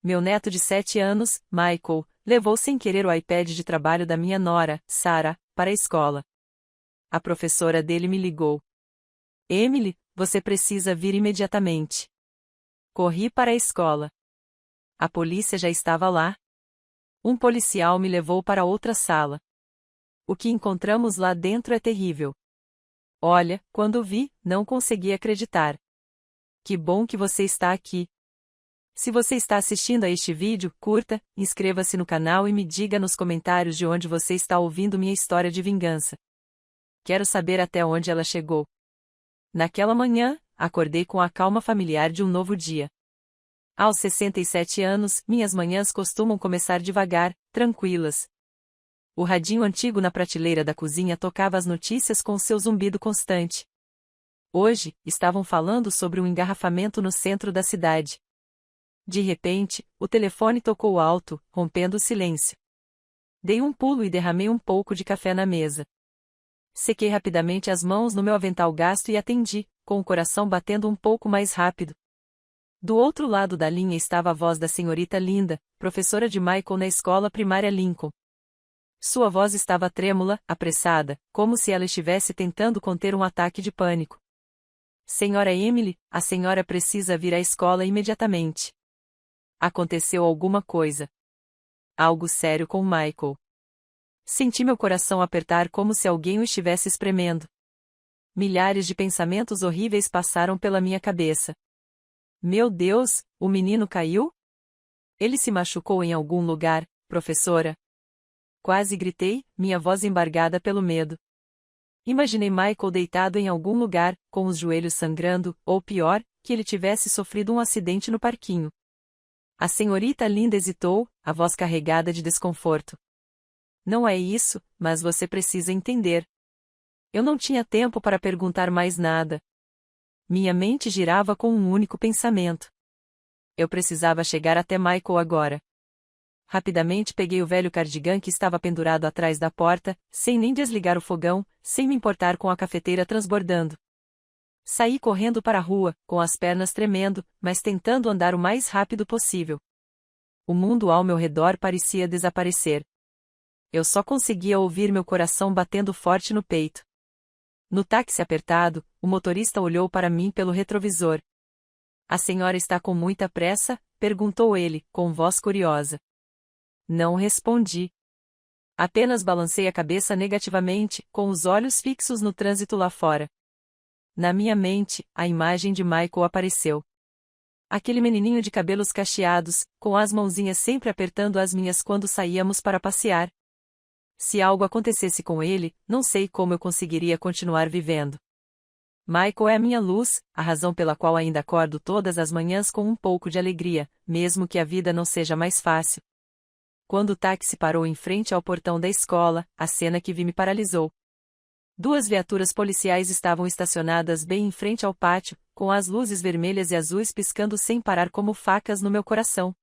Meu neto de 7 anos, Michael, levou sem querer o iPad de trabalho da minha nora, Sarah, para a escola. A professora dele me ligou. Emily, você precisa vir imediatamente. Corri para a escola. A polícia já estava lá. Um policial me levou para outra sala. O que encontramos lá dentro é terrível. Olha, quando vi, não consegui acreditar. Que bom que você está aqui. Se você está assistindo a este vídeo, curta, inscreva-se no canal e me diga nos comentários de onde você está ouvindo minha história de vingança. Quero saber até onde ela chegou. Naquela manhã, acordei com a calma familiar de um novo dia. Aos 67 anos, minhas manhãs costumam começar devagar, tranquilas. O radinho antigo na prateleira da cozinha tocava as notícias com seu zumbido constante. Hoje, estavam falando sobre um engarrafamento no centro da cidade. De repente, o telefone tocou alto, rompendo o silêncio. Dei um pulo e derramei um pouco de café na mesa. Sequei rapidamente as mãos no meu avental gasto e atendi, com o coração batendo um pouco mais rápido. Do outro lado da linha estava a voz da senhorita Linda, professora de Michael na escola primária Lincoln. Sua voz estava trêmula, apressada, como se ela estivesse tentando conter um ataque de pânico. Senhora Emily, a senhora precisa vir à escola imediatamente. Aconteceu alguma coisa. Algo sério com Michael. Senti meu coração apertar como se alguém o estivesse espremendo. Milhares de pensamentos horríveis passaram pela minha cabeça. Meu Deus, o menino caiu? Ele se machucou em algum lugar, professora? Quase gritei, minha voz embargada pelo medo. Imaginei Michael deitado em algum lugar, com os joelhos sangrando, ou pior, que ele tivesse sofrido um acidente no parquinho. A senhorita Linda hesitou, a voz carregada de desconforto. Não é isso, mas você precisa entender. Eu não tinha tempo para perguntar mais nada. Minha mente girava com um único pensamento. Eu precisava chegar até Michael agora. Rapidamente peguei o velho cardigan que estava pendurado atrás da porta, sem nem desligar o fogão, sem me importar com a cafeteira transbordando. Saí correndo para a rua, com as pernas tremendo, mas tentando andar o mais rápido possível. O mundo ao meu redor parecia desaparecer. Eu só conseguia ouvir meu coração batendo forte no peito. No táxi apertado, o motorista olhou para mim pelo retrovisor. A senhora está com muita pressa? Perguntou ele, com voz curiosa. Não respondi. Apenas balancei a cabeça negativamente, com os olhos fixos no trânsito lá fora. Na minha mente, a imagem de Michael apareceu. Aquele menininho de cabelos cacheados, com as mãozinhas sempre apertando as minhas quando saíamos para passear. Se algo acontecesse com ele, não sei como eu conseguiria continuar vivendo. Michael é a minha luz, a razão pela qual ainda acordo todas as manhãs com um pouco de alegria, mesmo que a vida não seja mais fácil. Quando o táxi parou em frente ao portão da escola, a cena que vi me paralisou. 2 viaturas policiais estavam estacionadas bem em frente ao pátio, com as luzes vermelhas e azuis piscando sem parar como facas no meu coração.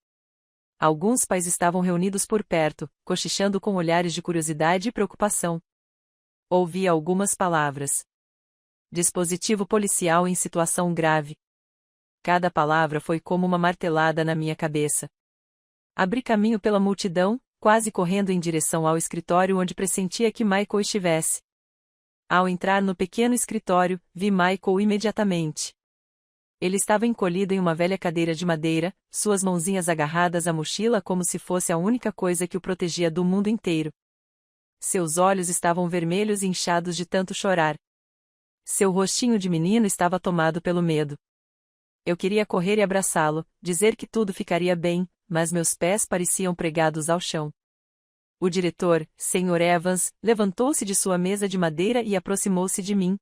Alguns pais estavam reunidos por perto, cochichando com olhares de curiosidade e preocupação. Ouvi algumas palavras. Dispositivo policial em situação grave. Cada palavra foi como uma martelada na minha cabeça. Abri caminho pela multidão, quase correndo em direção ao escritório onde pressentia que Michael estivesse. Ao entrar no pequeno escritório, vi Michael imediatamente. Ele estava encolhido em uma velha cadeira de madeira, suas mãozinhas agarradas à mochila como se fosse a única coisa que o protegia do mundo inteiro. Seus olhos estavam vermelhos e inchados de tanto chorar. Seu rostinho de menino estava tomado pelo medo. Eu queria correr e abraçá-lo, dizer que tudo ficaria bem, mas meus pés pareciam pregados ao chão. O diretor, Sr. Evans, levantou-se de sua mesa de madeira e aproximou-se de mim.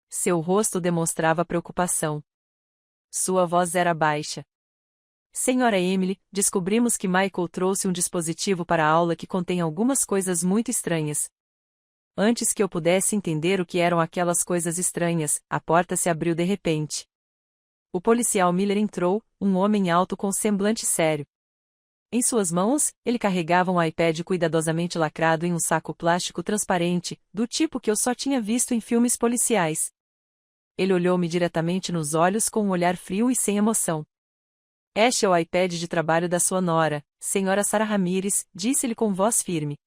Seu rosto demonstrava preocupação. Sua voz era baixa. Senhora Emily, descobrimos que Michael trouxe um dispositivo para a aula que contém algumas coisas muito estranhas. Antes que eu pudesse entender o que eram aquelas coisas estranhas, a porta se abriu de repente. O policial Miller entrou, um homem alto com semblante sério. Em suas mãos, ele carregava um iPad cuidadosamente lacrado em um saco plástico transparente, do tipo que eu só tinha visto em filmes policiais. Ele olhou-me diretamente nos olhos com um olhar frio e sem emoção. Este é o iPad de trabalho da sua nora, senhora Sarah Ramirez, disse-lhe com voz firme.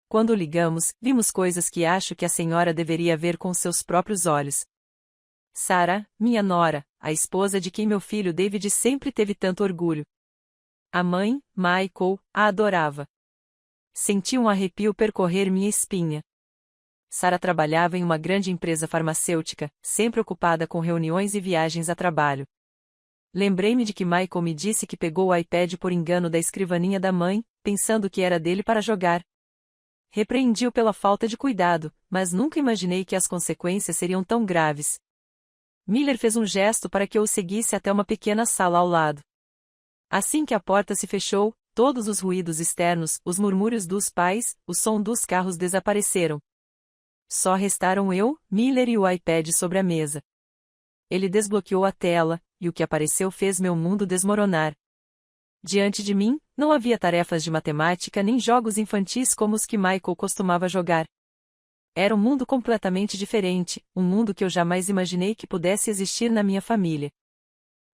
Quando o ligamos, vimos coisas que acho que a senhora deveria ver com seus próprios olhos. Sarah, minha nora, a esposa de quem meu filho David sempre teve tanto orgulho. A mãe, Michael, a adorava. Senti um arrepio percorrer minha espinha. Sarah trabalhava em uma grande empresa farmacêutica, sempre ocupada com reuniões e viagens a trabalho. Lembrei-me de que Michael me disse que pegou o iPad por engano da escrivaninha da mãe, pensando que era dele para jogar. Repreendi-o pela falta de cuidado, mas nunca imaginei que as consequências seriam tão graves. Miller fez um gesto para que eu o seguisse até uma pequena sala ao lado. Assim que a porta se fechou, todos os ruídos externos, os murmúrios dos pais, o som dos carros desapareceram. Só restaram eu, Miller e o iPad sobre a mesa. Ele desbloqueou a tela, e o que apareceu fez meu mundo desmoronar. Diante de mim, não havia tarefas de matemática nem jogos infantis como os que Michael costumava jogar. Era um mundo completamente diferente, um mundo que eu jamais imaginei que pudesse existir na minha família.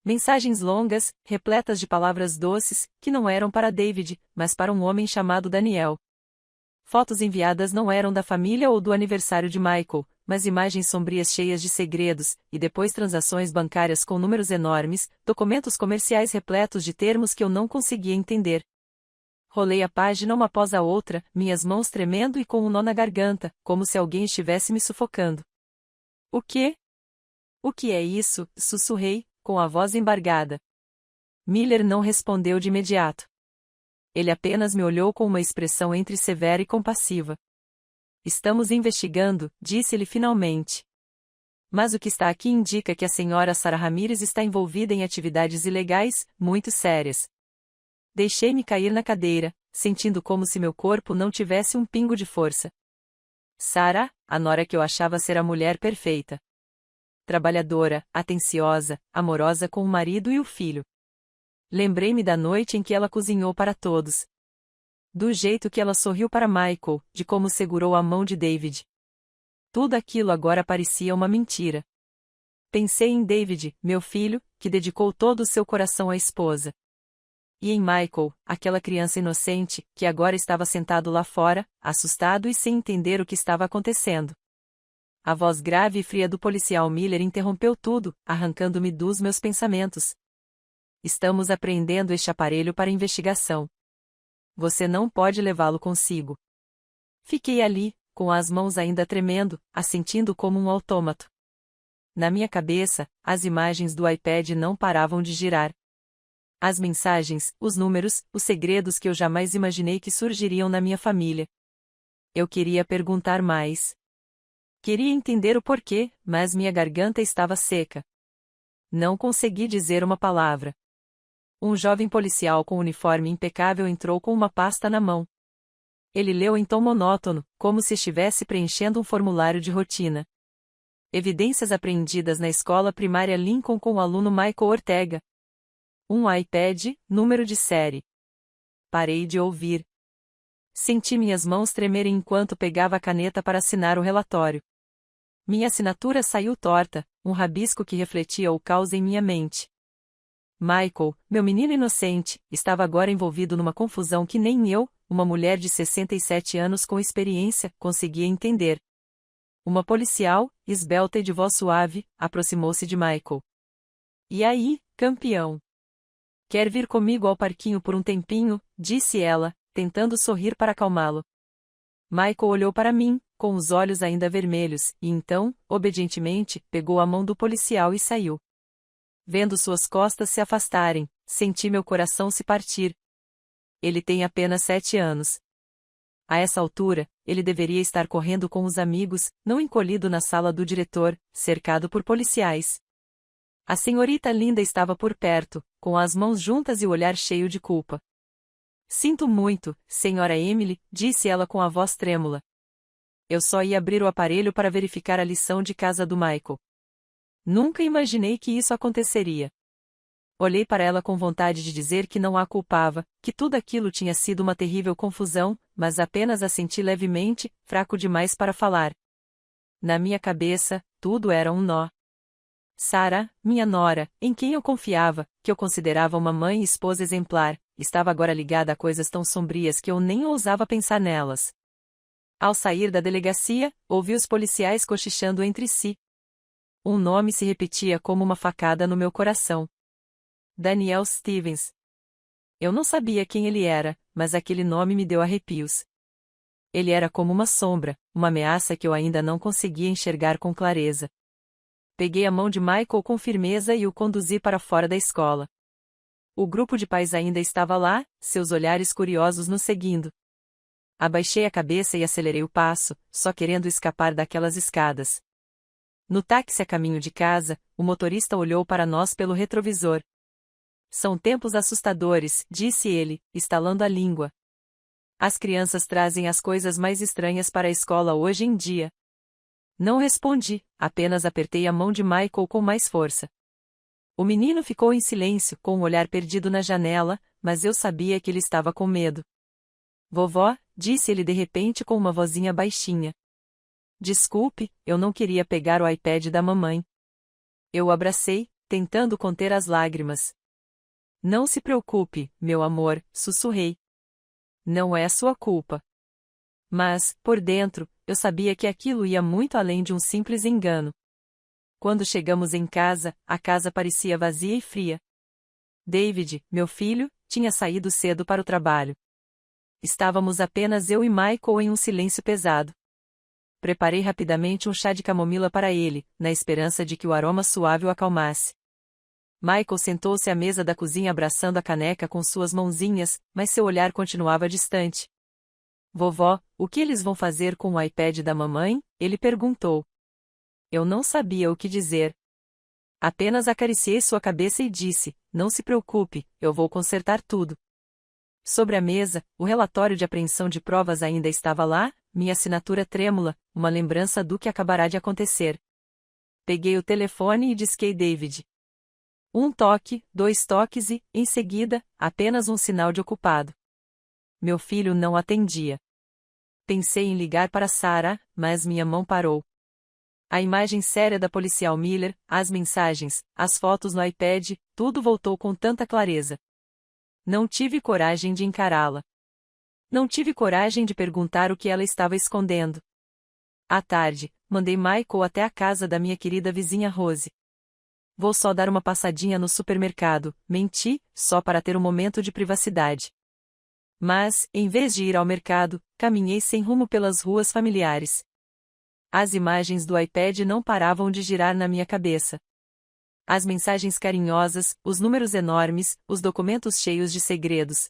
Mensagens longas, repletas de palavras doces, que não eram para David, mas para um homem chamado Daniel. Fotos enviadas não eram da família ou do aniversário de Michael, mas imagens sombrias cheias de segredos, e depois transações bancárias com números enormes, documentos comerciais repletos de termos que eu não conseguia entender. Rolei a página uma após a outra, minhas mãos tremendo e com um nó na garganta, como se alguém estivesse me sufocando. O quê? O que é isso? Sussurrei, com a voz embargada. Miller não respondeu de imediato. Ele apenas me olhou com uma expressão entre severa e compassiva. Estamos investigando, disse-ele finalmente. Mas o que está aqui indica que a senhora Sarah Ramirez está envolvida em atividades ilegais, muito sérias. Deixei-me cair na cadeira, sentindo como se meu corpo não tivesse um pingo de força. Sarah, a nora que eu achava ser a mulher perfeita. Trabalhadora, atenciosa, amorosa com o marido e o filho. Lembrei-me da noite em que ela cozinhou para todos. Do jeito que ela sorriu para Michael, de como segurou a mão de David. Tudo aquilo agora parecia uma mentira. Pensei em David, meu filho, que dedicou todo o seu coração à esposa. E em Michael, aquela criança inocente, que agora estava sentado lá fora, assustado e sem entender o que estava acontecendo. A voz grave e fria do policial Miller interrompeu tudo, arrancando-me dos meus pensamentos. Estamos apreendendo este aparelho para investigação. Você não pode levá-lo consigo. Fiquei ali, com as mãos ainda tremendo, assentindo como um autômato. Na minha cabeça, as imagens do iPad não paravam de girar. As mensagens, os números, os segredos que eu jamais imaginei que surgiriam na minha família. Eu queria perguntar mais. Queria entender o porquê, mas minha garganta estava seca. Não consegui dizer uma palavra. Um jovem policial com uniforme impecável entrou com uma pasta na mão. Ele leu em tom monótono, como se estivesse preenchendo um formulário de rotina. Evidências apreendidas na escola primária Lincoln com o aluno Michael Ortega. Um iPad, número de série. Parei de ouvir. Senti minhas mãos tremerem enquanto pegava a caneta para assinar o relatório. Minha assinatura saiu torta, um rabisco que refletia o caos em minha mente. Michael, meu menino inocente, estava agora envolvido numa confusão que nem eu, uma mulher de 67 anos com experiência, conseguia entender. Uma policial, esbelta e de voz suave, aproximou-se de Michael. E aí, campeão? Quer vir comigo ao parquinho por um tempinho? Disse ela, tentando sorrir para acalmá-lo. Michael olhou para mim, com os olhos ainda vermelhos, e então, obedientemente, pegou a mão do policial e saiu. Vendo suas costas se afastarem, senti meu coração se partir. Ele tem apenas 7 anos. A essa altura, ele deveria estar correndo com os amigos, não encolhido na sala do diretor, cercado por policiais. A senhorita Linda estava por perto, com as mãos juntas e o olhar cheio de culpa. Sinto muito, senhora Emily, disse ela com a voz trêmula. Eu só ia abrir o aparelho para verificar a lição de casa do Michael. Nunca imaginei que isso aconteceria. Olhei para ela com vontade de dizer que não a culpava, que tudo aquilo tinha sido uma terrível confusão, mas apenas assenti levemente, fraco demais para falar. Na minha cabeça, tudo era um nó. Sarah, minha nora, em quem eu confiava, que eu considerava uma mãe e esposa exemplar, estava agora ligada a coisas tão sombrias que eu nem ousava pensar nelas. Ao sair da delegacia, ouvi os policiais cochichando entre si. Um nome se repetia como uma facada no meu coração. Daniel Stevens. Eu não sabia quem ele era, mas aquele nome me deu arrepios. Ele era como uma sombra, uma ameaça que eu ainda não conseguia enxergar com clareza. Peguei a mão de Michael com firmeza e o conduzi para fora da escola. O grupo de pais ainda estava lá, seus olhares curiosos nos seguindo. Abaixei a cabeça e acelerei o passo, só querendo escapar daquelas escadas. No táxi a caminho de casa, o motorista olhou para nós pelo retrovisor. São tempos assustadores, disse ele, estalando a língua. As crianças trazem as coisas mais estranhas para a escola hoje em dia. Não respondi, apenas apertei a mão de Michael com mais força. O menino ficou em silêncio, com o olhar perdido na janela, mas eu sabia que ele estava com medo. Vovó, disse ele de repente com uma vozinha baixinha. Desculpe, eu não queria pegar o iPad da mamãe. Eu o abracei, tentando conter as lágrimas. Não se preocupe, meu amor, sussurrei. Não é sua culpa. Mas, por dentro, eu sabia que aquilo ia muito além de um simples engano. Quando chegamos em casa, a casa parecia vazia e fria. David, meu filho, tinha saído cedo para o trabalho. Estávamos apenas eu e Michael em um silêncio pesado. Preparei rapidamente um chá de camomila para ele, na esperança de que o aroma suave o acalmasse. Michael sentou-se à mesa da cozinha abraçando a caneca com suas mãozinhas, mas seu olhar continuava distante. Vovó, o que eles vão fazer com o iPad da mamãe? Ele perguntou. Eu não sabia o que dizer. Apenas acariciei sua cabeça e disse, não se preocupe, eu vou consertar tudo. Sobre a mesa, o relatório de apreensão de provas ainda estava lá, minha assinatura trêmula, uma lembrança do que acabará de acontecer. Peguei o telefone e disquei David. Um toque, 2 toques e, em seguida, apenas um sinal de ocupado. Meu filho não atendia. Pensei em ligar para Sarah, mas minha mão parou. A imagem séria da policial Miller, as mensagens, as fotos no iPad, tudo voltou com tanta clareza. Não tive coragem de encará-la. Não tive coragem de perguntar o que ela estava escondendo. À tarde, mandei Michael até a casa da minha querida vizinha Rose. Vou só dar uma passadinha no supermercado, menti, só para ter um momento de privacidade. Mas, em vez de ir ao mercado, caminhei sem rumo pelas ruas familiares. As imagens do iPad não paravam de girar na minha cabeça. As mensagens carinhosas, os números enormes, os documentos cheios de segredos.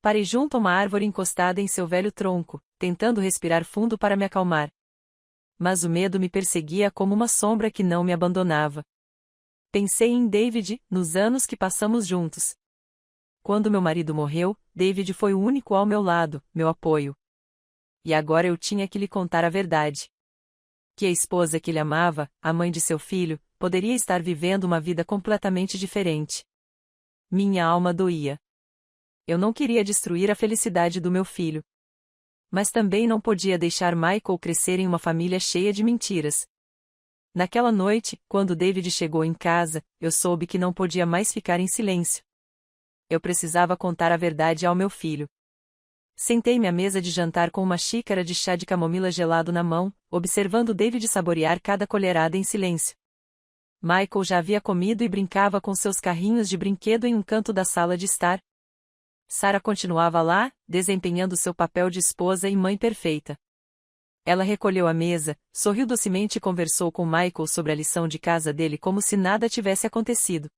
Parei junto a uma árvore encostada em seu velho tronco, tentando respirar fundo para me acalmar. Mas o medo me perseguia como uma sombra que não me abandonava. Pensei em David, nos anos que passamos juntos. Quando meu marido morreu, David foi o único ao meu lado, meu apoio. E agora eu tinha que lhe contar a verdade. Que a esposa que ele amava, a mãe de seu filho, poderia estar vivendo uma vida completamente diferente. Minha alma doía. Eu não queria destruir a felicidade do meu filho. Mas também não podia deixar Michael crescer em uma família cheia de mentiras. Naquela noite, quando David chegou em casa, eu soube que não podia mais ficar em silêncio. Eu precisava contar a verdade ao meu filho. Sentei-me à mesa de jantar com uma xícara de chá de camomila gelado na mão, observando David saborear cada colherada em silêncio. Michael já havia comido e brincava com seus carrinhos de brinquedo em um canto da sala de estar. Sarah continuava lá, desempenhando seu papel de esposa e mãe perfeita. Ela recolheu a mesa, sorriu docemente e conversou com Michael sobre a lição de casa dele como se nada tivesse acontecido.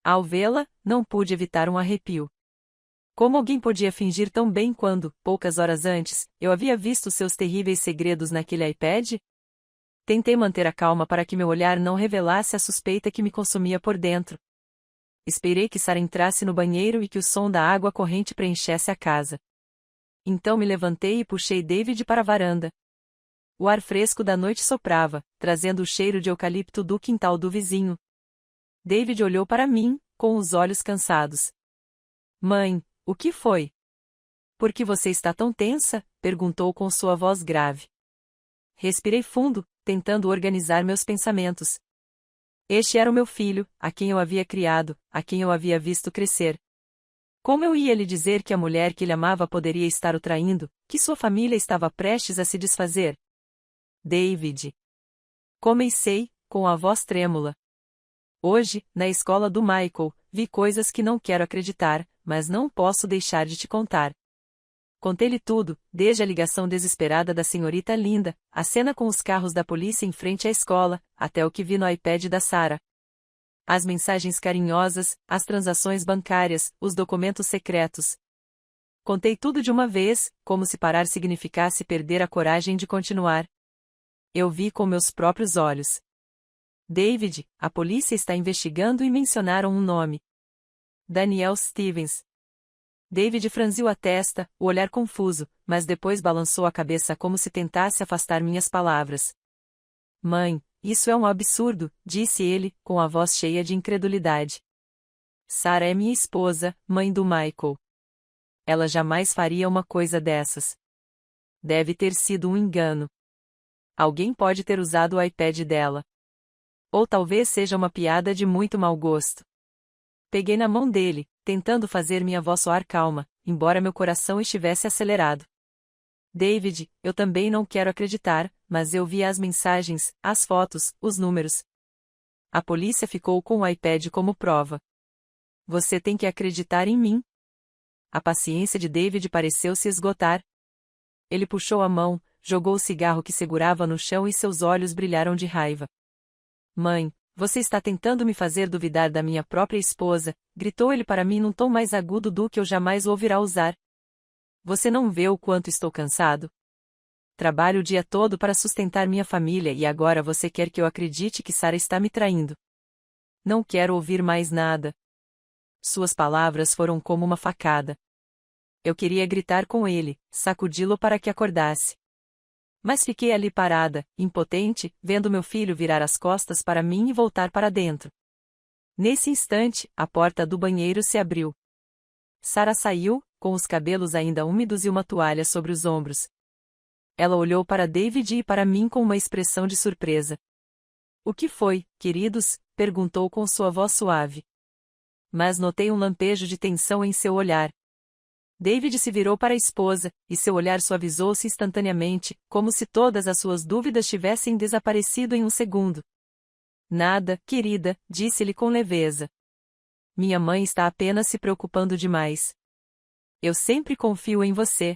Ao vê-la, não pude evitar um arrepio. Como alguém podia fingir tão bem quando, poucas horas antes, eu havia visto seus terríveis segredos naquele iPad? Tentei manter a calma para que meu olhar não revelasse a suspeita que me consumia por dentro. Esperei que Sarah entrasse no banheiro e que o som da água corrente preenchesse a casa. Então me levantei e puxei David para a varanda. O ar fresco da noite soprava, trazendo o cheiro de eucalipto do quintal do vizinho. David olhou para mim, com os olhos cansados. Mãe, o que foi? Por que você está tão tensa? Perguntou com sua voz grave. Respirei fundo, tentando organizar meus pensamentos. Este era o meu filho, a quem eu havia criado, a quem eu havia visto crescer. Como eu ia lhe dizer que a mulher que ele amava poderia estar o traindo, que sua família estava prestes a se desfazer? David. Comecei, com a voz trêmula. Hoje, na escola do Michael, vi coisas que não quero acreditar, mas não posso deixar de te contar. Contei-lhe tudo, desde a ligação desesperada da senhorita Linda, a cena com os carros da polícia em frente à escola, até o que vi no iPad da Sarah. As mensagens carinhosas, as transações bancárias, os documentos secretos. Contei tudo de uma vez, como se parar significasse perder a coragem de continuar. Eu vi com meus próprios olhos. David, a polícia está investigando e mencionaram um nome. Daniel Stevens. David franziu a testa, o olhar confuso, mas depois balançou a cabeça como se tentasse afastar minhas palavras. Mãe, isso é um absurdo, disse ele, com a voz cheia de incredulidade. Sarah é minha esposa, mãe do Michael. Ela jamais faria uma coisa dessas. Deve ter sido um engano. Alguém pode ter usado o iPad dela. Ou talvez seja uma piada de muito mau gosto. Peguei na mão dele, tentando fazer minha voz soar calma, embora meu coração estivesse acelerado. David, eu também não quero acreditar, mas eu vi as mensagens, as fotos, os números. A polícia ficou com o iPad como prova. Você tem que acreditar em mim. A paciência de David pareceu se esgotar. Ele puxou a mão, jogou o cigarro que segurava no chão e seus olhos brilharam de raiva. Mãe, você está tentando me fazer duvidar da minha própria esposa, gritou ele para mim num tom mais agudo do que eu jamais o ouvirá usar. Você não vê o quanto estou cansado? Trabalho o dia todo para sustentar minha família e agora você quer que eu acredite que Sarah está me traindo. Não quero ouvir mais nada. Suas palavras foram como uma facada. Eu queria gritar com ele, sacudi-lo para que acordasse. Mas fiquei ali parada, impotente, vendo meu filho virar as costas para mim e voltar para dentro. Nesse instante, a porta do banheiro se abriu. Sarah saiu, com os cabelos ainda úmidos e uma toalha sobre os ombros. Ela olhou para David e para mim com uma expressão de surpresa. O que foi, queridos? Perguntou com sua voz suave. Mas notei um lampejo de tensão em seu olhar. David se virou para a esposa, e seu olhar suavizou-se instantaneamente, como se todas as suas dúvidas tivessem desaparecido em um segundo. Nada, querida, disse-lhe com leveza. Minha mãe está apenas se preocupando demais. Eu sempre confio em você.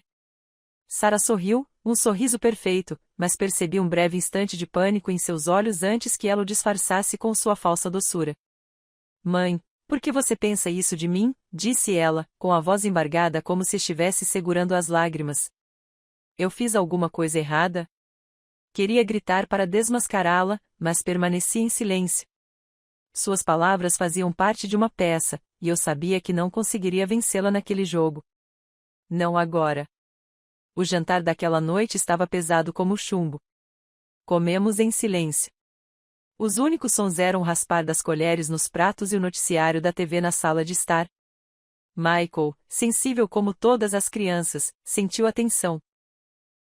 Sarah sorriu, um sorriso perfeito, mas percebi um breve instante de pânico em seus olhos antes que ela o disfarçasse com sua falsa doçura. Mãe, por que você pensa isso de mim? Disse ela, com a voz embargada como se estivesse segurando as lágrimas. Eu fiz alguma coisa errada? Queria gritar para desmascará-la, mas permaneci em silêncio. Suas palavras faziam parte de uma peça, e eu sabia que não conseguiria vencê-la naquele jogo. Não agora. O jantar daquela noite estava pesado como chumbo. Comemos em silêncio. Os únicos sons eram o raspar das colheres nos pratos e o noticiário da TV na sala de estar. Michael, sensível como todas as crianças, sentiu a tensão.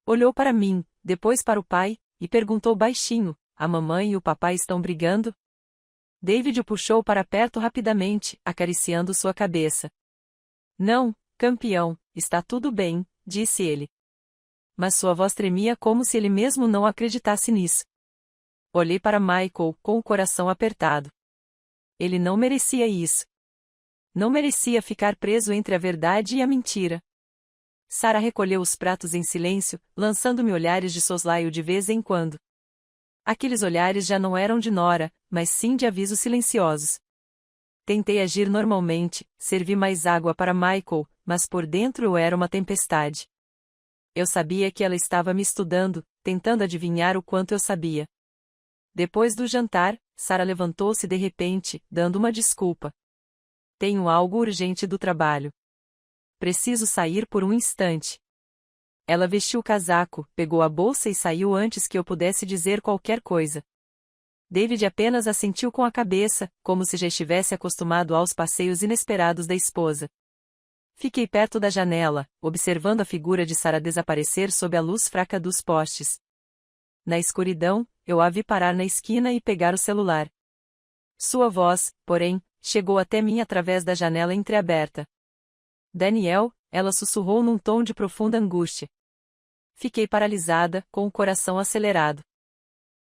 Olhou para mim, depois para o pai, e perguntou baixinho: a mamãe e o papai estão brigando? David o puxou para perto rapidamente, acariciando sua cabeça. Não, campeão, está tudo bem, disse ele. Mas sua voz tremia como se ele mesmo não acreditasse nisso. Olhei para Michael, com o coração apertado. Ele não merecia isso. Não merecia ficar preso entre a verdade e a mentira. Sarah recolheu os pratos em silêncio, lançando-me olhares de soslaio de vez em quando. Aqueles olhares já não eram de nora, mas sim de avisos silenciosos. Tentei agir normalmente, servi mais água para Michael, mas por dentro eu era uma tempestade. Eu sabia que ela estava me estudando, tentando adivinhar o quanto eu sabia. Depois do jantar, Sarah levantou-se de repente, dando uma desculpa. Tenho algo urgente do trabalho. Preciso sair por um instante. Ela vestiu o casaco, pegou a bolsa e saiu antes que eu pudesse dizer qualquer coisa. David apenas assentiu com a cabeça, como se já estivesse acostumado aos passeios inesperados da esposa. Fiquei perto da janela, observando a figura de Sarah desaparecer sob a luz fraca dos postes. Na escuridão, eu a vi parar na esquina e pegar o celular. Sua voz, porém, chegou até mim através da janela entreaberta. Daniel, ela sussurrou num tom de profunda angústia. Fiquei paralisada, com o coração acelerado.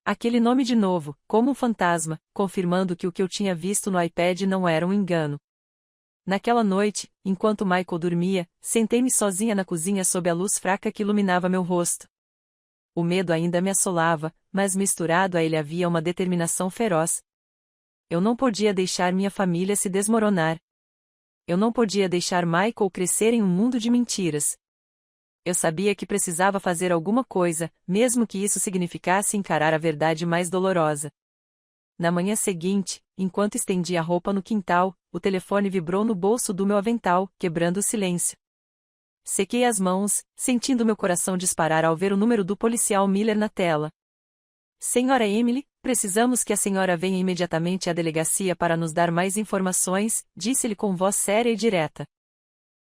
Aquele nome de novo, como um fantasma, confirmando que o que eu tinha visto no iPad não era um engano. Naquela noite, enquanto Michael dormia, sentei-me sozinha na cozinha sob a luz fraca que iluminava meu rosto. O medo ainda me assolava, mas misturado a ele havia uma determinação feroz. Eu não podia deixar minha família se desmoronar. Eu não podia deixar Michael crescer em um mundo de mentiras. Eu sabia que precisava fazer alguma coisa, mesmo que isso significasse encarar a verdade mais dolorosa. Na manhã seguinte, enquanto estendia a roupa no quintal, o telefone vibrou no bolso do meu avental, quebrando o silêncio. Sequei as mãos, sentindo meu coração disparar ao ver o número do policial Miller na tela. Senhora Emily, precisamos que a senhora venha imediatamente à delegacia para nos dar mais informações, disse-lhe com voz séria e direta.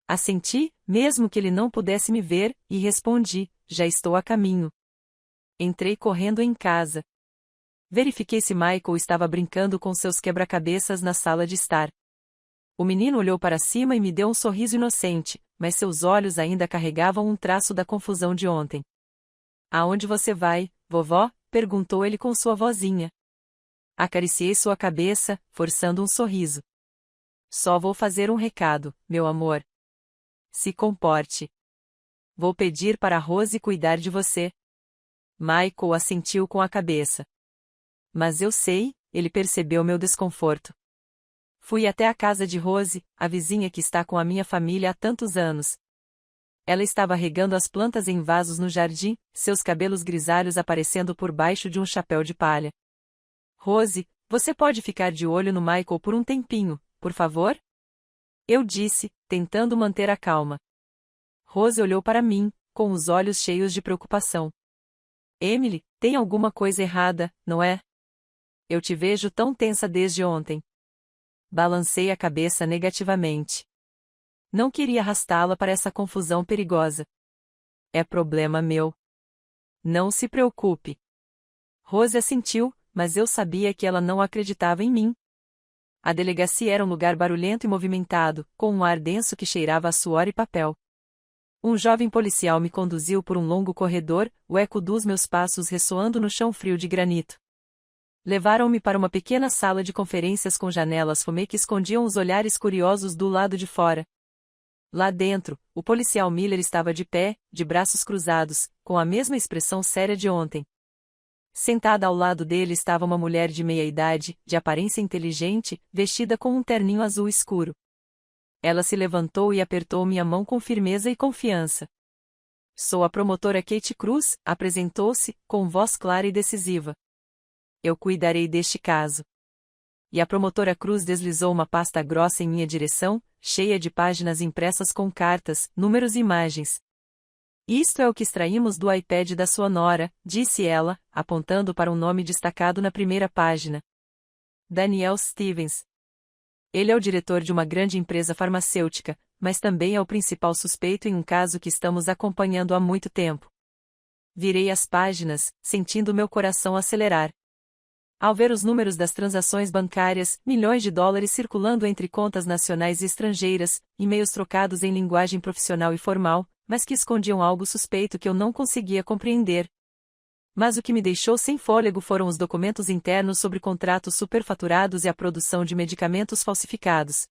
Assenti, mesmo que ele não pudesse me ver, e respondi, já estou a caminho. Entrei correndo em casa. Verifiquei se Michael estava brincando com seus quebra-cabeças na sala de estar. O menino olhou para cima e me deu um sorriso inocente, mas seus olhos ainda carregavam um traço da confusão de ontem. Aonde você vai, vovó? Perguntou ele com sua vozinha. Acariciei sua cabeça, forçando um sorriso. Só vou fazer um recado, meu amor. Se comporte. Vou pedir para Rose cuidar de você. Michael assentiu com a cabeça. Mas eu sei, ele percebeu meu desconforto. Fui até a casa de Rose, a vizinha que está com a minha família há tantos anos. Ela estava regando as plantas em vasos no jardim, seus cabelos grisalhos aparecendo por baixo de um chapéu de palha. Rose, você pode ficar de olho no Michael por um tempinho, por favor? Eu disse, tentando manter a calma. Rose olhou para mim, com os olhos cheios de preocupação. Emily, tem alguma coisa errada, não é? Eu te vejo tão tensa desde ontem. Balancei a cabeça negativamente. Não queria arrastá-la para essa confusão perigosa. É problema meu. Não se preocupe. Rose assentiu, mas eu sabia que ela não acreditava em mim. A delegacia era um lugar barulhento e movimentado, com um ar denso que cheirava a suor e papel. Um jovem policial me conduziu por um longo corredor, o eco dos meus passos ressoando no chão frio de granito. Levaram-me para uma pequena sala de conferências com janelas fumê que escondiam os olhares curiosos do lado de fora. Lá dentro, o policial Miller estava de pé, de braços cruzados, com a mesma expressão séria de ontem. Sentada ao lado dele estava uma mulher de meia-idade, de aparência inteligente, vestida com um terninho azul escuro. Ela se levantou e apertou minha mão com firmeza e confiança. Sou a promotora Kate Cruz, apresentou-se, com voz clara e decisiva. Eu cuidarei deste caso. E a promotora Cruz deslizou uma pasta grossa em minha direção, cheia de páginas impressas com cartas, números e imagens. Isto é o que extraímos do iPad da sua nora, disse ela, apontando para um nome destacado na primeira página. Daniel Stevens. Ele é o diretor de uma grande empresa farmacêutica, mas também é o principal suspeito em um caso que estamos acompanhando há muito tempo. Virei as páginas, sentindo meu coração acelerar. Ao ver os números das transações bancárias, milhões de dólares circulando entre contas nacionais e estrangeiras, e-mails trocados em linguagem profissional e formal, mas que escondiam algo suspeito que eu não conseguia compreender. Mas o que me deixou sem fôlego foram os documentos internos sobre contratos superfaturados e a produção de medicamentos falsificados.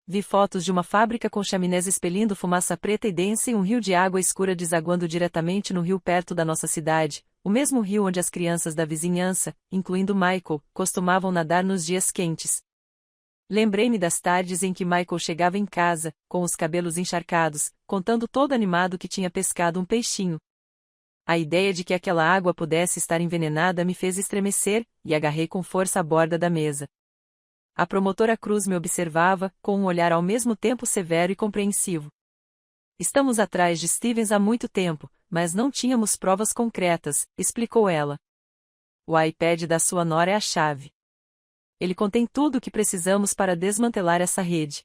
Vi fotos de uma fábrica com chaminés expelindo fumaça preta e densa e um rio de água escura desaguando diretamente no rio perto da nossa cidade, o mesmo rio onde as crianças da vizinhança, incluindo Michael, costumavam nadar nos dias quentes. Lembrei-me das tardes em que Michael chegava em casa, com os cabelos encharcados, contando todo animado que tinha pescado um peixinho. A ideia de que aquela água pudesse estar envenenada me fez estremecer, e agarrei com força a borda da mesa. A promotora Cruz me observava, com um olhar ao mesmo tempo severo e compreensivo. Estamos atrás de Stevens há muito tempo, mas não tínhamos provas concretas, explicou ela. O iPad da sua nora é a chave. Ele contém tudo o que precisamos para desmantelar essa rede.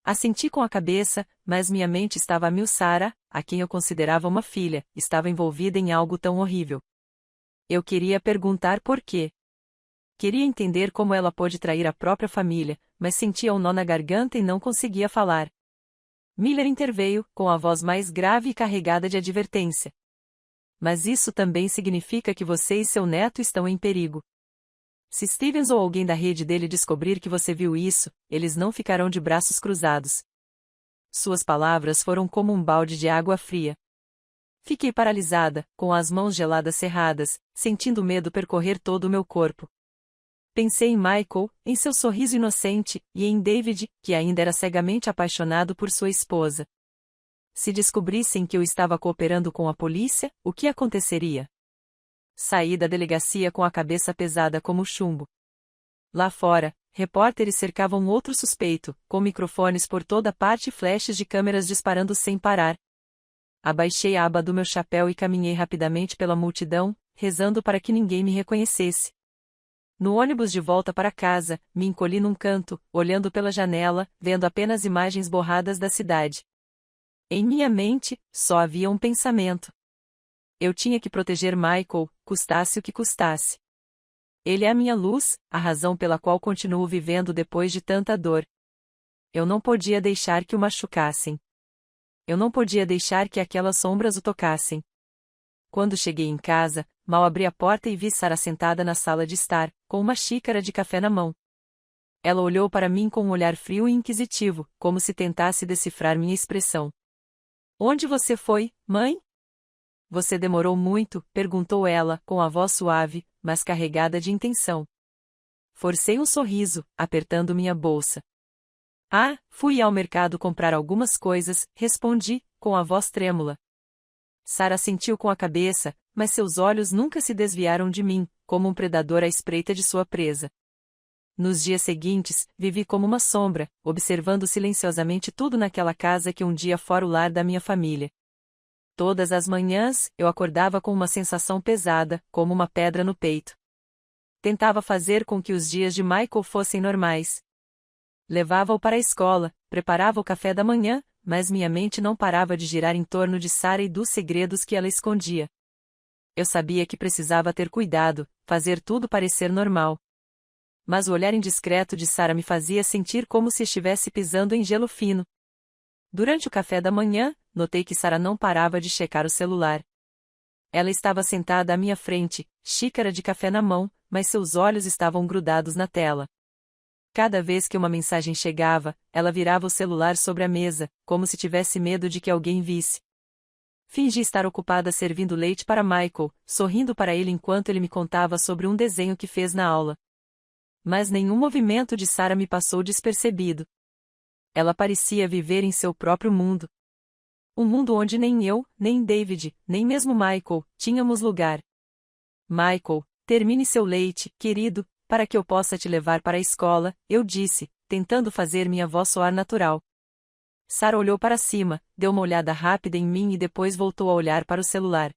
Assenti com a cabeça, mas minha mente estava a mil. Sarah, a quem eu considerava uma filha, estava envolvida em algo tão horrível. Eu queria perguntar por quê. Queria entender como ela pôde trair a própria família, mas sentia um nó na garganta e não conseguia falar. Miller interveio, com a voz mais grave e carregada de advertência. Mas isso também significa que você e seu neto estão em perigo. Se Stevens ou alguém da rede dele descobrir que você viu isso, eles não ficarão de braços cruzados. Suas palavras foram como um balde de água fria. Fiquei paralisada, com as mãos geladas cerradas, sentindo medo percorrer todo o meu corpo. Pensei em Michael, em seu sorriso inocente, e em David, que ainda era cegamente apaixonado por sua esposa. Se descobrissem que eu estava cooperando com a polícia, o que aconteceria? Saí da delegacia com a cabeça pesada como chumbo. Lá fora, repórteres cercavam outro suspeito, com microfones por toda parte e flashes de câmeras disparando sem parar. Abaixei a aba do meu chapéu e caminhei rapidamente pela multidão, rezando para que ninguém me reconhecesse. No ônibus de volta para casa, me encolhi num canto, olhando pela janela, vendo apenas imagens borradas da cidade. Em minha mente, só havia um pensamento. Eu tinha que proteger Michael, custasse o que custasse. Ele é a minha luz, a razão pela qual continuo vivendo depois de tanta dor. Eu não podia deixar que o machucassem. Eu não podia deixar que aquelas sombras o tocassem. Quando cheguei em casa, mal abri a porta e vi Sarah sentada na sala de estar, com uma xícara de café na mão. Ela olhou para mim com um olhar frio e inquisitivo, como se tentasse decifrar minha expressão. Onde você foi, mãe? Você demorou muito? Perguntou ela, com a voz suave, mas carregada de intenção. Forcei um sorriso, apertando minha bolsa. Ah, fui ao mercado comprar algumas coisas, respondi, com a voz trêmula. Sarah sentiu com a cabeça, mas seus olhos nunca se desviaram de mim, como um predador à espreita de sua presa. Nos dias seguintes, vivi como uma sombra, observando silenciosamente tudo naquela casa que um dia fora o lar da minha família. Todas as manhãs, eu acordava com uma sensação pesada, como uma pedra no peito. Tentava fazer com que os dias de Michael fossem normais. Levava-o para a escola, preparava o café da manhã, mas minha mente não parava de girar em torno de Sarah e dos segredos que ela escondia. Eu sabia que precisava ter cuidado, fazer tudo parecer normal. Mas o olhar indiscreto de Sarah me fazia sentir como se estivesse pisando em gelo fino. Durante o café da manhã, notei que Sarah não parava de checar o celular. Ela estava sentada à minha frente, xícara de café na mão, mas seus olhos estavam grudados na tela. Cada vez que uma mensagem chegava, ela virava o celular sobre a mesa, como se tivesse medo de que alguém visse. Fingi estar ocupada servindo leite para Michael, sorrindo para ele enquanto ele me contava sobre um desenho que fez na aula. Mas nenhum movimento de Sarah me passou despercebido. Ela parecia viver em seu próprio mundo. Um mundo onde nem eu, nem David, nem mesmo Michael, tínhamos lugar. Michael, termine seu leite, querido, para que eu possa te levar para a escola, eu disse, tentando fazer minha voz soar natural. Sarah olhou para cima, deu uma olhada rápida em mim e depois voltou a olhar para o celular.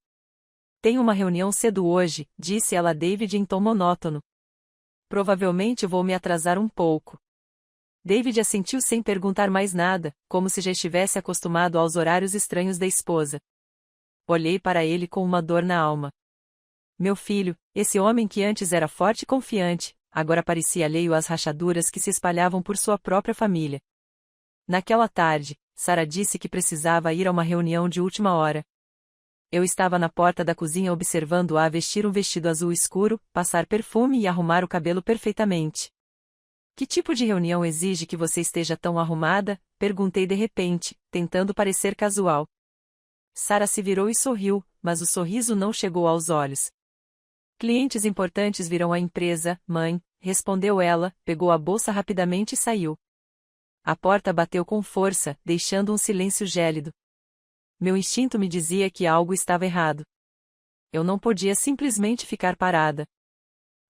Tenho uma reunião cedo hoje, disse ela a David em tom monótono. Provavelmente vou me atrasar um pouco. David assentiu sem perguntar mais nada, como se já estivesse acostumado aos horários estranhos da esposa. Olhei para ele com uma dor na alma. Meu filho, esse homem que antes era forte e confiante, agora parecia alheio às rachaduras que se espalhavam por sua própria família. Naquela tarde, Sarah disse que precisava ir a uma reunião de última hora. Eu estava na porta da cozinha observando-a vestir um vestido azul escuro, passar perfume e arrumar o cabelo perfeitamente. Que tipo de reunião exige que você esteja tão arrumada? Perguntei de repente, tentando parecer casual. Sarah se virou e sorriu, mas o sorriso não chegou aos olhos. Clientes importantes virão à empresa, mãe, respondeu ela, pegou a bolsa rapidamente e saiu. A porta bateu com força, deixando um silêncio gélido. Meu instinto me dizia que algo estava errado. Eu não podia simplesmente ficar parada.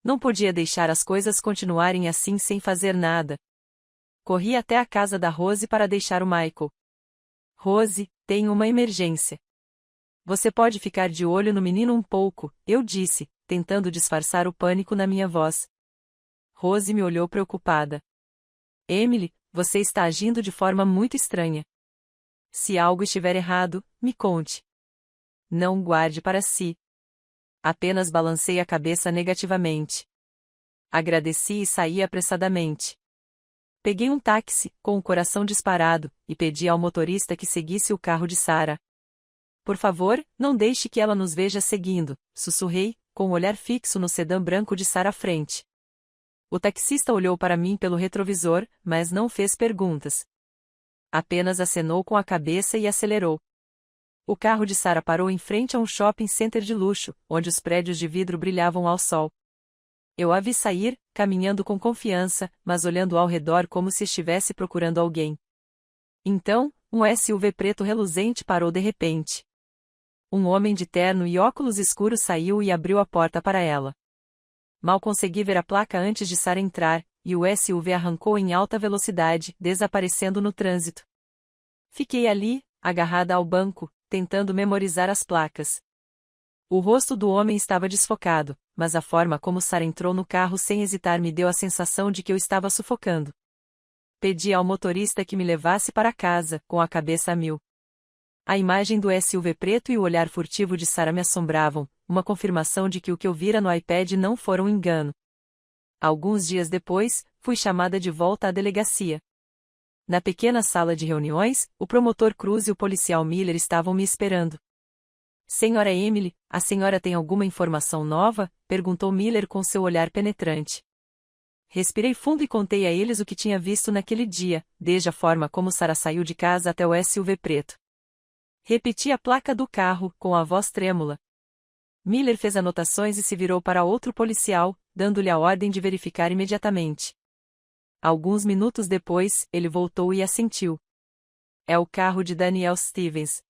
Não podia deixar as coisas continuarem assim sem fazer nada. Corri até a casa da Rose para deixar o Michael. Rose, tenho uma emergência. Você pode ficar de olho no menino um pouco, eu disse, tentando disfarçar o pânico na minha voz. Rose me olhou preocupada. Emily, você está agindo de forma muito estranha. Se algo estiver errado, me conte. Não guarde para si. Apenas balancei a cabeça negativamente. Agradeci e saí apressadamente. Peguei um táxi, com o coração disparado, e pedi ao motorista que seguisse o carro de Sarah. Por favor, não deixe que ela nos veja seguindo, sussurrei, com o olhar fixo no sedã branco de Sarah à frente. O taxista olhou para mim pelo retrovisor, mas não fez perguntas. Apenas acenou com a cabeça e acelerou. O carro de Sarah parou em frente a um shopping center de luxo, onde os prédios de vidro brilhavam ao sol. Eu a vi sair, caminhando com confiança, mas olhando ao redor como se estivesse procurando alguém. Então, um SUV preto reluzente parou de repente. Um homem de terno e óculos escuros saiu e abriu a porta para ela. Mal consegui ver a placa antes de Sarah entrar, e o SUV arrancou em alta velocidade, desaparecendo no trânsito. Fiquei ali, agarrada ao banco, tentando memorizar as placas. O rosto do homem estava desfocado, mas a forma como Sarah entrou no carro sem hesitar me deu a sensação de que eu estava sufocando. Pedi ao motorista que me levasse para casa, com a cabeça a mil. A imagem do SUV preto e o olhar furtivo de Sarah me assombravam, uma confirmação de que o que eu vira no iPad não fora um engano. Alguns dias depois, fui chamada de volta à delegacia. Na pequena sala de reuniões, o promotor Cruz e o policial Miller estavam me esperando. Senhora Emily, a senhora tem alguma informação nova? Perguntou Miller com seu olhar penetrante. Respirei fundo e contei a eles o que tinha visto naquele dia, desde a forma como Sarah saiu de casa até o SUV preto. Repeti a placa do carro, com a voz trêmula. Miller fez anotações e se virou para outro policial, dando-lhe a ordem de verificar imediatamente. Alguns minutos depois, ele voltou e assentiu. É o carro de Danielle Stevens.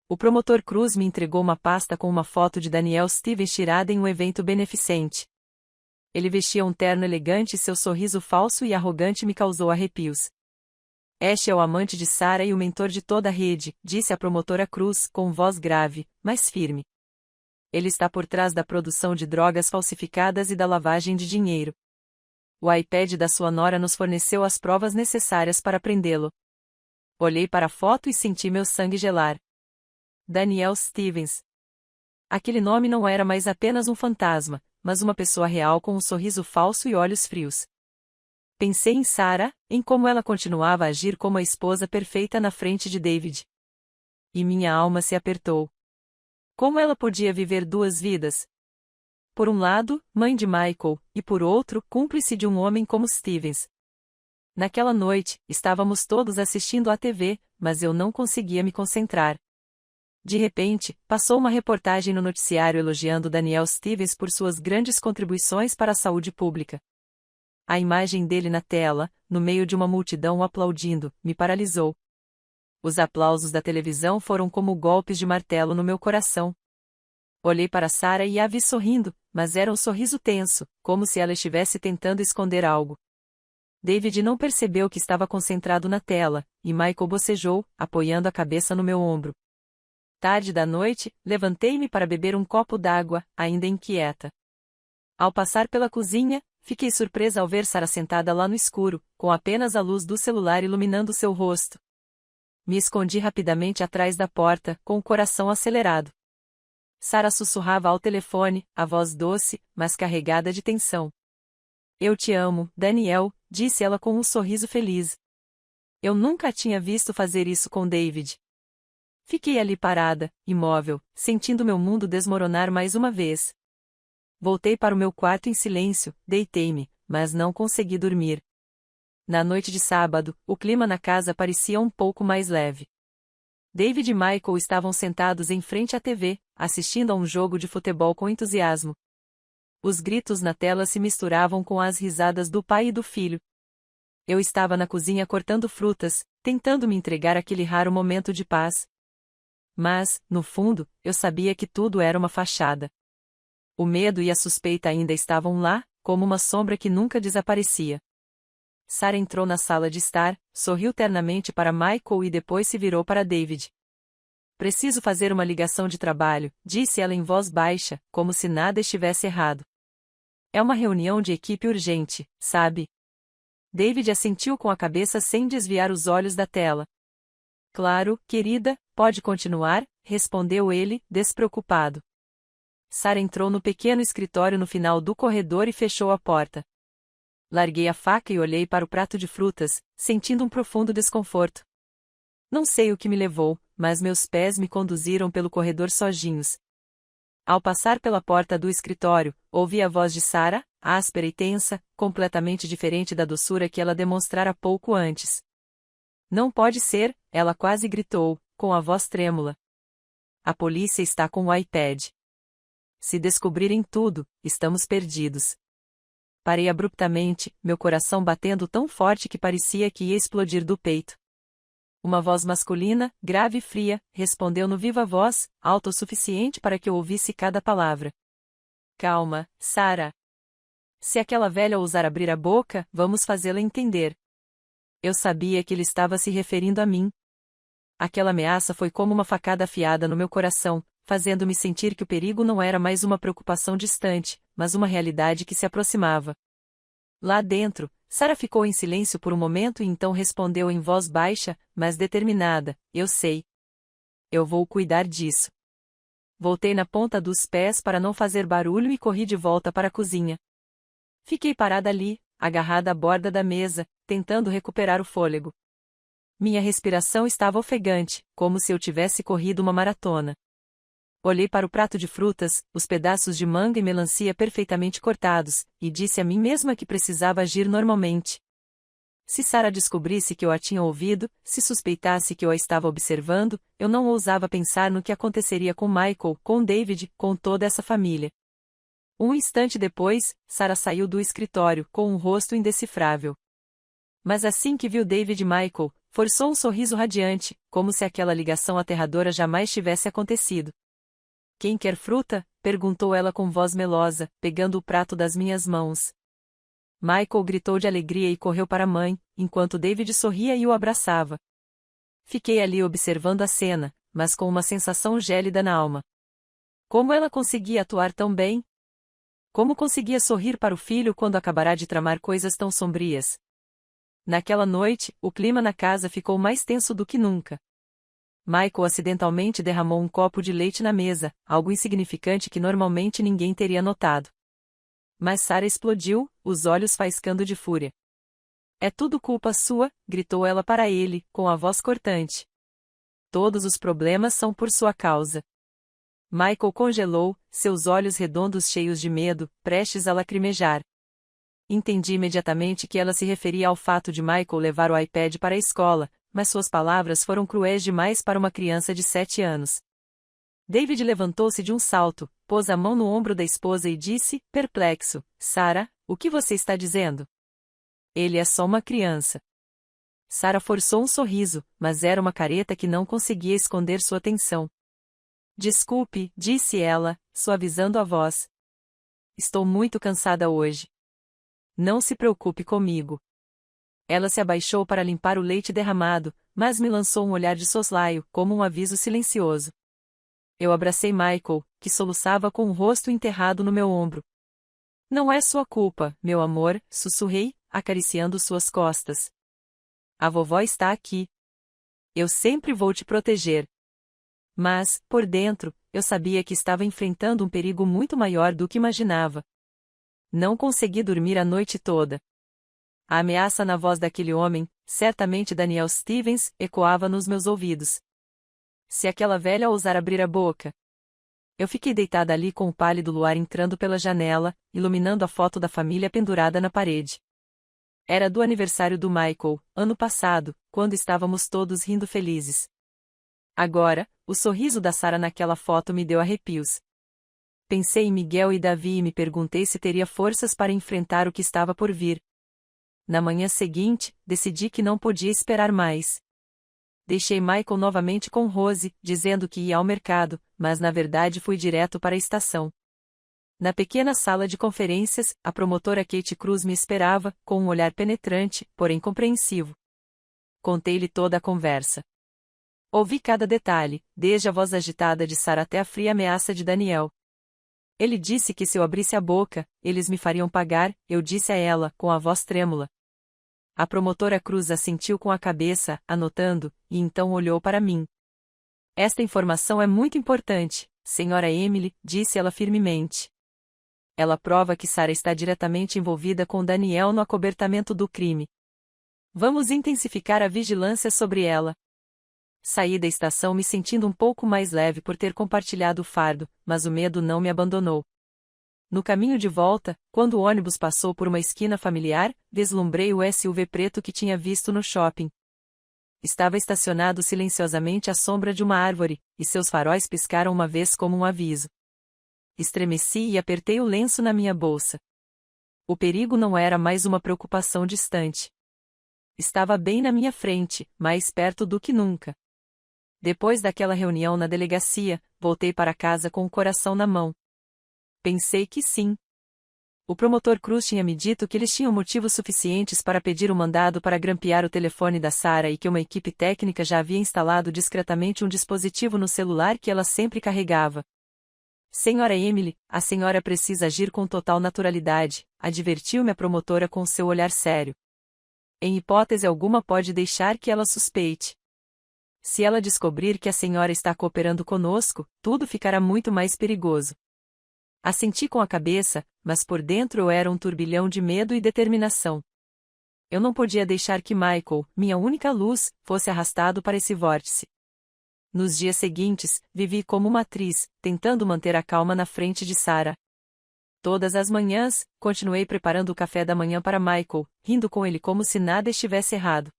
O promotor Cruz me entregou uma pasta com uma foto de Danielle Stevens tirada em um evento beneficente. Ele vestia um terno elegante e seu sorriso falso e arrogante me causou arrepios. Este é o amante de Sarah e o mentor de toda a rede, disse a promotora Cruz, com voz grave, mas firme. Ele está por trás da produção de drogas falsificadas e da lavagem de dinheiro. O iPad da sua nora nos forneceu as provas necessárias para prendê-lo. Olhei para a foto e senti meu sangue gelar. Danielle Stevens. Aquele nome não era mais apenas um fantasma, mas uma pessoa real com um sorriso falso e olhos frios. Pensei em Sarah, em como ela continuava a agir como a esposa perfeita na frente de David. E minha alma se apertou. Como ela podia viver duas vidas? Por um lado, mãe de Michael, e por outro, cúmplice de um homem como Stevens. Naquela noite, estávamos todos assistindo à TV, mas eu não conseguia me concentrar. De repente, passou uma reportagem no noticiário elogiando Danielle Stevens por suas grandes contribuições para a saúde pública. A imagem dele na tela, no meio de uma multidão aplaudindo, me paralisou. Os aplausos da televisão foram como golpes de martelo no meu coração. Olhei para Sarah e a vi sorrindo, mas era um sorriso tenso, como se ela estivesse tentando esconder algo. David não percebeu que estava concentrado na tela, e Michael bocejou, apoiando a cabeça no meu ombro. Tarde da noite, levantei-me para beber um copo d'água, ainda inquieta. Ao passar pela cozinha, fiquei surpresa ao ver Sarah sentada lá no escuro, com apenas a luz do celular iluminando seu rosto. Me escondi rapidamente atrás da porta, com o coração acelerado. Sarah sussurrava ao telefone, a voz doce, mas carregada de tensão. Eu te amo, Danielle, disse ela com um sorriso feliz. Eu nunca a tinha visto fazer isso com David. Fiquei ali parada, imóvel, sentindo meu mundo desmoronar mais uma vez. Voltei para o meu quarto em silêncio, deitei-me, mas não consegui dormir. Na noite de sábado, o clima na casa parecia um pouco mais leve. David e Michael estavam sentados em frente à TV, assistindo a um jogo de futebol com entusiasmo. Os gritos na tela se misturavam com as risadas do pai e do filho. Eu estava na cozinha cortando frutas, tentando me entregar àquele raro momento de paz. Mas, no fundo, eu sabia que tudo era uma fachada. O medo e a suspeita ainda estavam lá, como uma sombra que nunca desaparecia. Sarah entrou na sala de estar, sorriu ternamente para Michael e depois se virou para David. Preciso fazer uma ligação de trabalho, disse ela em voz baixa, como se nada estivesse errado. É uma reunião de equipe urgente, sabe? David assentiu com a cabeça sem desviar os olhos da tela. Claro, querida, pode continuar, respondeu ele, despreocupado. Sarah entrou no pequeno escritório no final do corredor e fechou a porta. Larguei a faca e olhei para o prato de frutas, sentindo um profundo desconforto. Não sei o que me levou, mas meus pés me conduziram pelo corredor sozinhos. Ao passar pela porta do escritório, ouvi a voz de Sarah, áspera e tensa, completamente diferente da doçura que ela demonstrara pouco antes. Não pode ser, ela quase gritou, com a voz trêmula. A polícia está com o iPad. Se descobrirem tudo, estamos perdidos. Parei abruptamente, meu coração batendo tão forte que parecia que ia explodir do peito. Uma voz masculina, grave e fria, respondeu no viva voz, alto o suficiente para que eu ouvisse cada palavra. Calma, Sarah. Se aquela velha ousar abrir a boca, vamos fazê-la entender. Eu sabia que ele estava se referindo a mim. Aquela ameaça foi como uma facada afiada no meu coração, fazendo-me sentir que o perigo não era mais uma preocupação distante, mas uma realidade que se aproximava. Lá dentro, Sarah ficou em silêncio por um momento e então respondeu em voz baixa, mas determinada: eu sei. Eu vou cuidar disso. Voltei na ponta dos pés para não fazer barulho e corri de volta para a cozinha. Fiquei parada ali, agarrada à borda da mesa, tentando recuperar o fôlego. Minha respiração estava ofegante, como se eu tivesse corrido uma maratona. Olhei para o prato de frutas, os pedaços de manga e melancia perfeitamente cortados, e disse a mim mesma que precisava agir normalmente. Se Sarah descobrisse que eu a tinha ouvido, se suspeitasse que eu a estava observando, eu não ousava pensar no que aconteceria com Michael, com David, com toda essa família. Um instante depois, Sarah saiu do escritório, com um rosto indecifrável. Mas assim que viu David e Michael, forçou um sorriso radiante, como se aquela ligação aterradora jamais tivesse acontecido. Quem quer fruta? Perguntou ela com voz melosa, pegando o prato das minhas mãos. Michael gritou de alegria e correu para a mãe, enquanto David sorria e o abraçava. Fiquei ali observando a cena, mas com uma sensação gélida na alma. Como ela conseguia atuar tão bem? Como conseguia sorrir para o filho quando acabará de tramar coisas tão sombrias? Naquela noite, o clima na casa ficou mais tenso do que nunca. Michael acidentalmente derramou um copo de leite na mesa, algo insignificante que normalmente ninguém teria notado. Mas Sarah explodiu, os olhos faiscando de fúria. É tudo culpa sua, gritou ela para ele, com a voz cortante. Todos os problemas são por sua causa. Michael congelou, seus olhos redondos cheios de medo, prestes a lacrimejar. Entendi imediatamente que ela se referia ao fato de Michael levar o iPad para a escola, mas suas palavras foram cruéis demais para uma criança de 7 anos. David levantou-se de um salto, pôs a mão no ombro da esposa e disse, perplexo: Sarah, o que você está dizendo? Ele é só uma criança. Sarah forçou um sorriso, mas era uma careta que não conseguia esconder sua tensão. Desculpe, disse ela, suavizando a voz. Estou muito cansada hoje. Não se preocupe comigo. Ela se abaixou para limpar o leite derramado, mas me lançou um olhar de soslaio, como um aviso silencioso. Eu abracei Michael, que soluçava com o rosto enterrado no meu ombro. Não é sua culpa, meu amor, sussurrei, acariciando suas costas. A vovó está aqui. Eu sempre vou te proteger. Mas, por dentro, eu sabia que estava enfrentando um perigo muito maior do que imaginava. Não consegui dormir a noite toda. A ameaça na voz daquele homem, certamente Daniel Stevens, ecoava nos meus ouvidos. Se aquela velha ousar abrir a boca. Eu fiquei deitada ali com o pálido luar entrando pela janela, iluminando a foto da família pendurada na parede. Era do aniversário do Michael, ano passado, quando estávamos todos rindo felizes. Agora, o sorriso da Sarah naquela foto me deu arrepios. Pensei em Miguel e Davi e me perguntei se teria forças para enfrentar o que estava por vir. Na manhã seguinte, decidi que não podia esperar mais. Deixei Michael novamente com Rose, dizendo que ia ao mercado, mas na verdade fui direto para a estação. Na pequena sala de conferências, a promotora Kate Cruz me esperava, com um olhar penetrante, porém compreensivo. Contei-lhe toda a conversa. Ouvi cada detalhe, desde a voz agitada de Sarah até a fria ameaça de Daniel. Ele disse que se eu abrisse a boca, eles me fariam pagar, eu disse a ela, com a voz trêmula. A promotora Cruz assentiu com a cabeça, anotando, e então olhou para mim. Esta informação é muito importante, Senhora Emily, disse ela firmemente. Ela prova que Sarah está diretamente envolvida com Daniel no acobertamento do crime. Vamos intensificar a vigilância sobre ela. Saí da estação me sentindo um pouco mais leve por ter compartilhado o fardo, mas o medo não me abandonou. No caminho de volta, quando o ônibus passou por uma esquina familiar, vislumbrei o SUV preto que tinha visto no shopping. Estava estacionado silenciosamente à sombra de uma árvore, e seus faróis piscaram uma vez como um aviso. Estremeci e apertei o lenço na minha bolsa. O perigo não era mais uma preocupação distante. Estava bem na minha frente, mais perto do que nunca. Depois daquela reunião na delegacia, voltei para casa com o coração na mão. Pensei que sim. O promotor Cruz tinha me dito que eles tinham motivos suficientes para pedir o mandado para grampear o telefone da Sarah e que uma equipe técnica já havia instalado discretamente um dispositivo no celular que ela sempre carregava. Senhora Emily, a senhora precisa agir com total naturalidade, advertiu-me a promotora com seu olhar sério. Em hipótese alguma pode deixar que ela suspeite. Se ela descobrir que a senhora está cooperando conosco, tudo ficará muito mais perigoso. Assenti com a cabeça, mas por dentro eu era um turbilhão de medo e determinação. Eu não podia deixar que Michael, minha única luz, fosse arrastado para esse vórtice. Nos dias seguintes, vivi como uma atriz, tentando manter a calma na frente de Sarah. Todas as manhãs, continuei preparando o café da manhã para Michael, rindo com ele como se nada estivesse errado.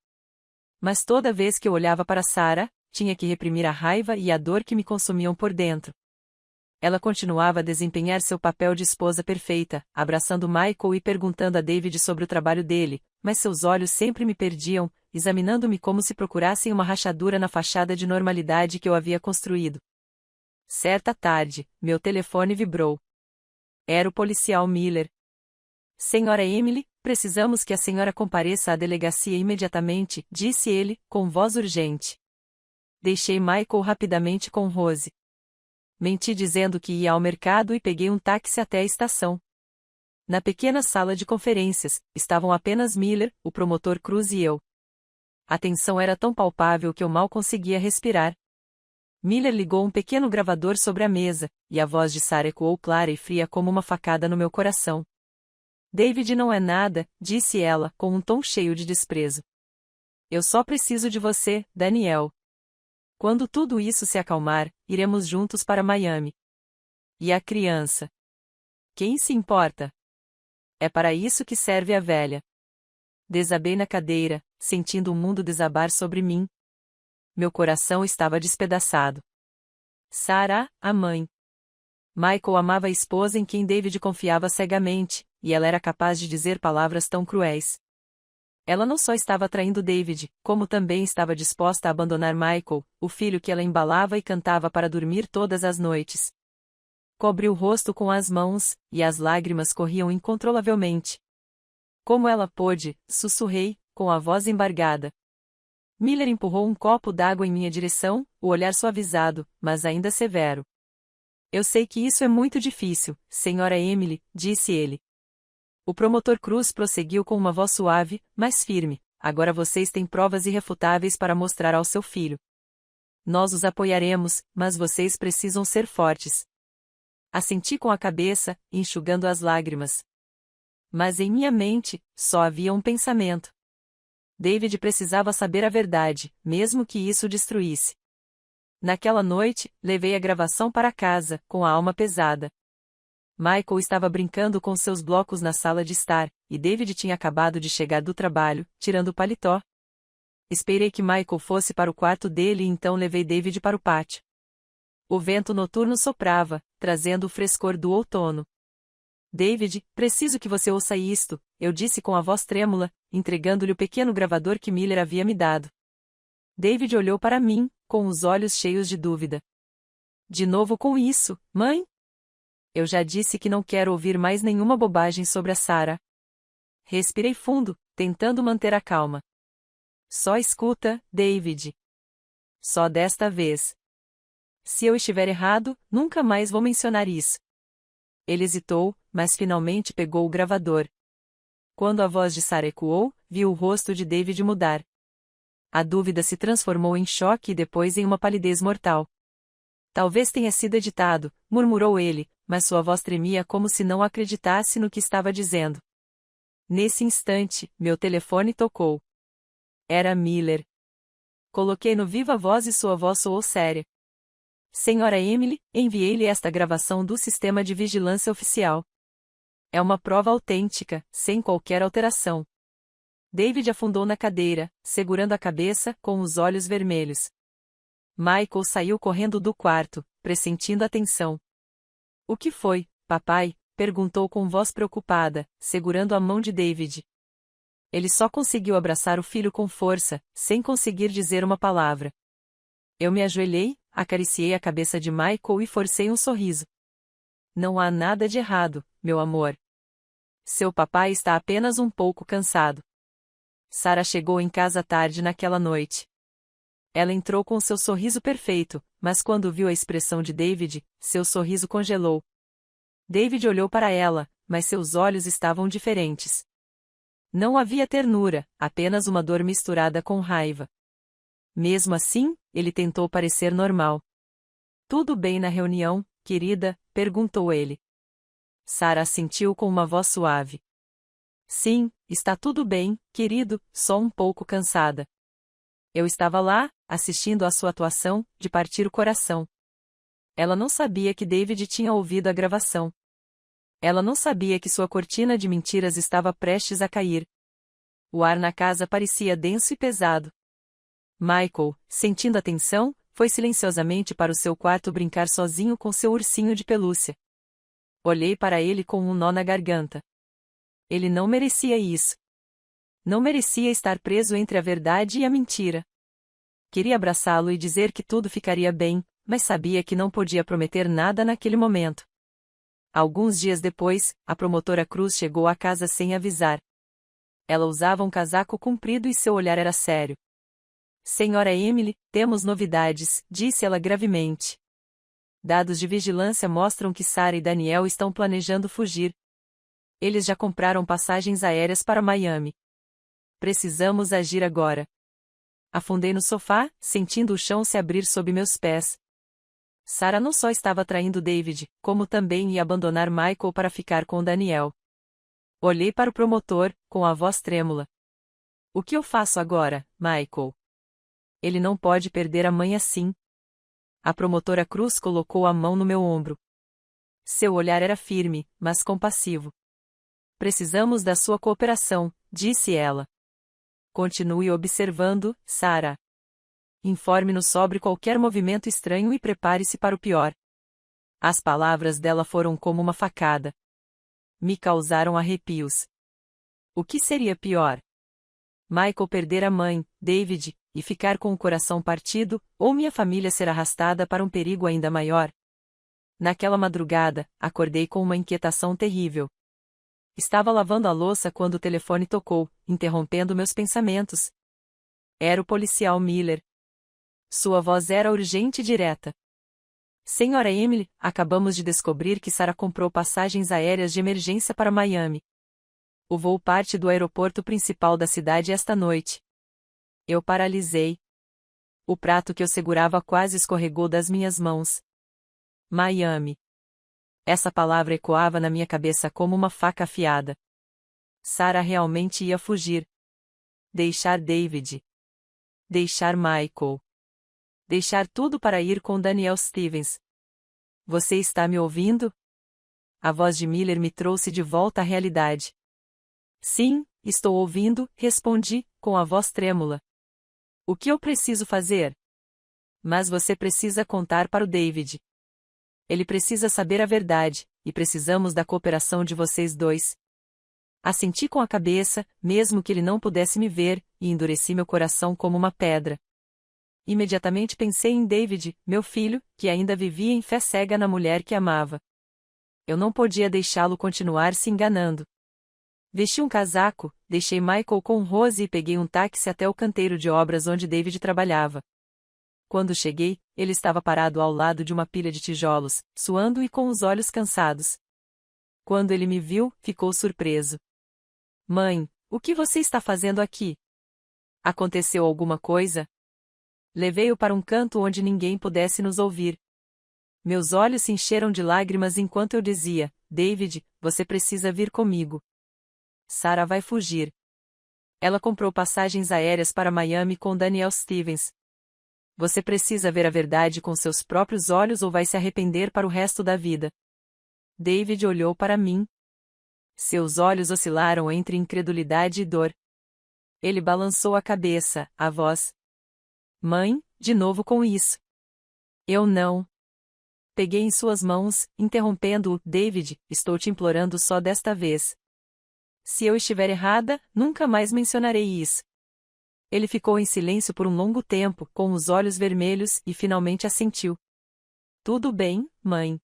Mas toda vez que eu olhava para Sarah, tinha que reprimir a raiva e a dor que me consumiam por dentro. Ela continuava a desempenhar seu papel de esposa perfeita, abraçando Michael e perguntando a David sobre o trabalho dele, mas seus olhos sempre me perdiam, examinando-me como se procurassem uma rachadura na fachada de normalidade que eu havia construído. Certa tarde, meu telefone vibrou. Era o policial Miller. Senhora Emily, precisamos que a senhora compareça à delegacia imediatamente, disse ele, com voz urgente. Deixei Michael rapidamente com Rose. Menti dizendo que ia ao mercado e peguei um táxi até a estação. Na pequena sala de conferências, estavam apenas Miller, o promotor Cruz e eu. A tensão era tão palpável que eu mal conseguia respirar. Miller ligou um pequeno gravador sobre a mesa, e a voz de Sarah ecoou clara e fria como uma facada no meu coração. David não é nada, disse ela, com um tom cheio de desprezo. Eu só preciso de você, Daniel. Quando tudo isso se acalmar, iremos juntos para Miami. E a criança? Quem se importa? É para isso que serve a velha. Desabei na cadeira, sentindo o mundo desabar sobre mim. Meu coração estava despedaçado. Sarah, a mãe. Michael amava a esposa em quem David confiava cegamente, e ela era capaz de dizer palavras tão cruéis. Ela não só estava traindo David, como também estava disposta a abandonar Michael, o filho que ela embalava e cantava para dormir todas as noites. Cobri o rosto com as mãos, e as lágrimas corriam incontrolavelmente. Como ela pôde, sussurrei, com a voz embargada. Miller empurrou um copo d'água em minha direção, o olhar suavizado, mas ainda severo. Eu sei que isso é muito difícil, senhora Emily, disse ele. O promotor Cruz prosseguiu com uma voz suave, mas firme. Agora vocês têm provas irrefutáveis para mostrar ao seu filho. Nós os apoiaremos, mas vocês precisam ser fortes. Assenti com a cabeça, enxugando as lágrimas. Mas em minha mente, só havia um pensamento. David precisava saber a verdade, mesmo que isso o destruísse. Naquela noite, levei a gravação para casa, com a alma pesada. Michael estava brincando com seus blocos na sala de estar, e David tinha acabado de chegar do trabalho, tirando o paletó. Esperei que Michael fosse para o quarto dele e então levei David para o pátio. O vento noturno soprava, trazendo o frescor do outono. David, preciso que você ouça isto, eu disse com a voz trêmula, entregando-lhe o pequeno gravador que Miller havia me dado. David olhou para mim, com os olhos cheios de dúvida. De novo com isso, mãe? Eu já disse que não quero ouvir mais nenhuma bobagem sobre a Sarah. Respirei fundo, tentando manter a calma. Só escuta, David. Só desta vez. Se eu estiver errado, nunca mais vou mencionar isso. Ele hesitou, mas finalmente pegou o gravador. Quando a voz de Sarah ecoou, viu o rosto de David mudar. A dúvida se transformou em choque e depois em uma palidez mortal. Talvez tenha sido editado, murmurou ele, mas sua voz tremia como se não acreditasse no que estava dizendo. Nesse instante, meu telefone tocou. Era Miller. Coloquei no viva voz e sua voz soou séria. Senhora Emily, enviei-lhe esta gravação do sistema de vigilância oficial. É uma prova autêntica, sem qualquer alteração. David afundou na cadeira, segurando a cabeça, com os olhos vermelhos. Michael saiu correndo do quarto, pressentindo a tensão. O que foi, papai? Perguntou com voz preocupada, segurando a mão de David. Ele só conseguiu abraçar o filho com força, sem conseguir dizer uma palavra. Eu me ajoelhei, acariciei a cabeça de Michael e forcei um sorriso. Não há nada de errado, meu amor. Seu papai está apenas um pouco cansado. Sarah chegou em casa tarde naquela noite. Ela entrou com seu sorriso perfeito, mas quando viu a expressão de David, seu sorriso congelou. David olhou para ela, mas seus olhos estavam diferentes. Não havia ternura, apenas uma dor misturada com raiva. Mesmo assim, ele tentou parecer normal. Tudo bem na reunião, querida? Perguntou ele. Sarah assentiu com uma voz suave. Sim, está tudo bem, querido, só um pouco cansada. Eu estava lá, assistindo à sua atuação, de partir o coração. Ela não sabia que David tinha ouvido a gravação. Ela não sabia que sua cortina de mentiras estava prestes a cair. O ar na casa parecia denso e pesado. Michael, sentindo a tensão, foi silenciosamente para o seu quarto brincar sozinho com seu ursinho de pelúcia. Olhei para ele com um nó na garganta. Ele não merecia isso. Não merecia estar preso entre a verdade e a mentira. Queria abraçá-lo e dizer que tudo ficaria bem, mas sabia que não podia prometer nada naquele momento. Alguns dias depois, a promotora Cruz chegou à casa sem avisar. Ela usava um casaco comprido e seu olhar era sério. Senhora Emily, temos novidades, disse ela gravemente. Dados de vigilância mostram que Sarah e Daniel estão planejando fugir. Eles já compraram passagens aéreas para Miami. Precisamos agir agora. Afundei no sofá, sentindo o chão se abrir sob meus pés. Sarah não só estava traindo David, como também ia abandonar Michael para ficar com Daniel. Olhei para o promotor, com a voz trêmula. O que eu faço agora, Michael? Ele não pode perder a mãe assim. A promotora Cruz colocou a mão no meu ombro. Seu olhar era firme, mas compassivo. Precisamos da sua cooperação, disse ela. Continue observando, Sarah. Informe-nos sobre qualquer movimento estranho e prepare-se para o pior. As palavras dela foram como uma facada. Me causaram arrepios. O que seria pior? Michael perder a mãe, David, e ficar com o coração partido, ou minha família ser arrastada para um perigo ainda maior? Naquela madrugada, acordei com uma inquietação terrível. Estava lavando a louça quando o telefone tocou, interrompendo meus pensamentos. Era o policial Miller. Sua voz era urgente e direta. Senhora Emily, acabamos de descobrir que Sarah comprou passagens aéreas de emergência para Miami. O voo parte do aeroporto principal da cidade esta noite. Eu paralisei. O prato que eu segurava quase escorregou das minhas mãos. Miami. Essa palavra ecoava na minha cabeça como uma faca afiada. Sarah realmente ia fugir. Deixar David. Deixar Michael. Deixar tudo para ir com Daniel Stevens. Você está me ouvindo? A voz de Miller me trouxe de volta à realidade. Sim, estou ouvindo, respondi, com a voz trêmula. O que eu preciso fazer? Mas você precisa contar para o David. Ele precisa saber a verdade, e precisamos da cooperação de vocês dois. Assenti com a cabeça, mesmo que ele não pudesse me ver, e endureci meu coração como uma pedra. Imediatamente pensei em David, meu filho, que ainda vivia em fé cega na mulher que amava. Eu não podia deixá-lo continuar se enganando. Vesti um casaco, deixei Michael com Rose e peguei um táxi até o canteiro de obras onde David trabalhava. Quando cheguei, ele estava parado ao lado de uma pilha de tijolos, suando e com os olhos cansados. Quando ele me viu, ficou surpreso. Mãe, o que você está fazendo aqui? Aconteceu alguma coisa? Levei-o para um canto onde ninguém pudesse nos ouvir. Meus olhos se encheram de lágrimas enquanto eu dizia: David, você precisa vir comigo. Sarah vai fugir. Ela comprou passagens aéreas para Miami com Danielle Stevens. Você precisa ver a verdade com seus próprios olhos ou vai se arrepender para o resto da vida. David olhou para mim. Seus olhos oscilaram entre incredulidade e dor. Ele balançou a cabeça, a voz. Mãe, de novo com isso. Eu não. Peguei em suas mãos, interrompendo-o. David, estou te implorando só desta vez. Se eu estiver errada, nunca mais mencionarei isso. Ele ficou em silêncio por um longo tempo, com os olhos vermelhos, e finalmente assentiu. Tudo bem, mãe.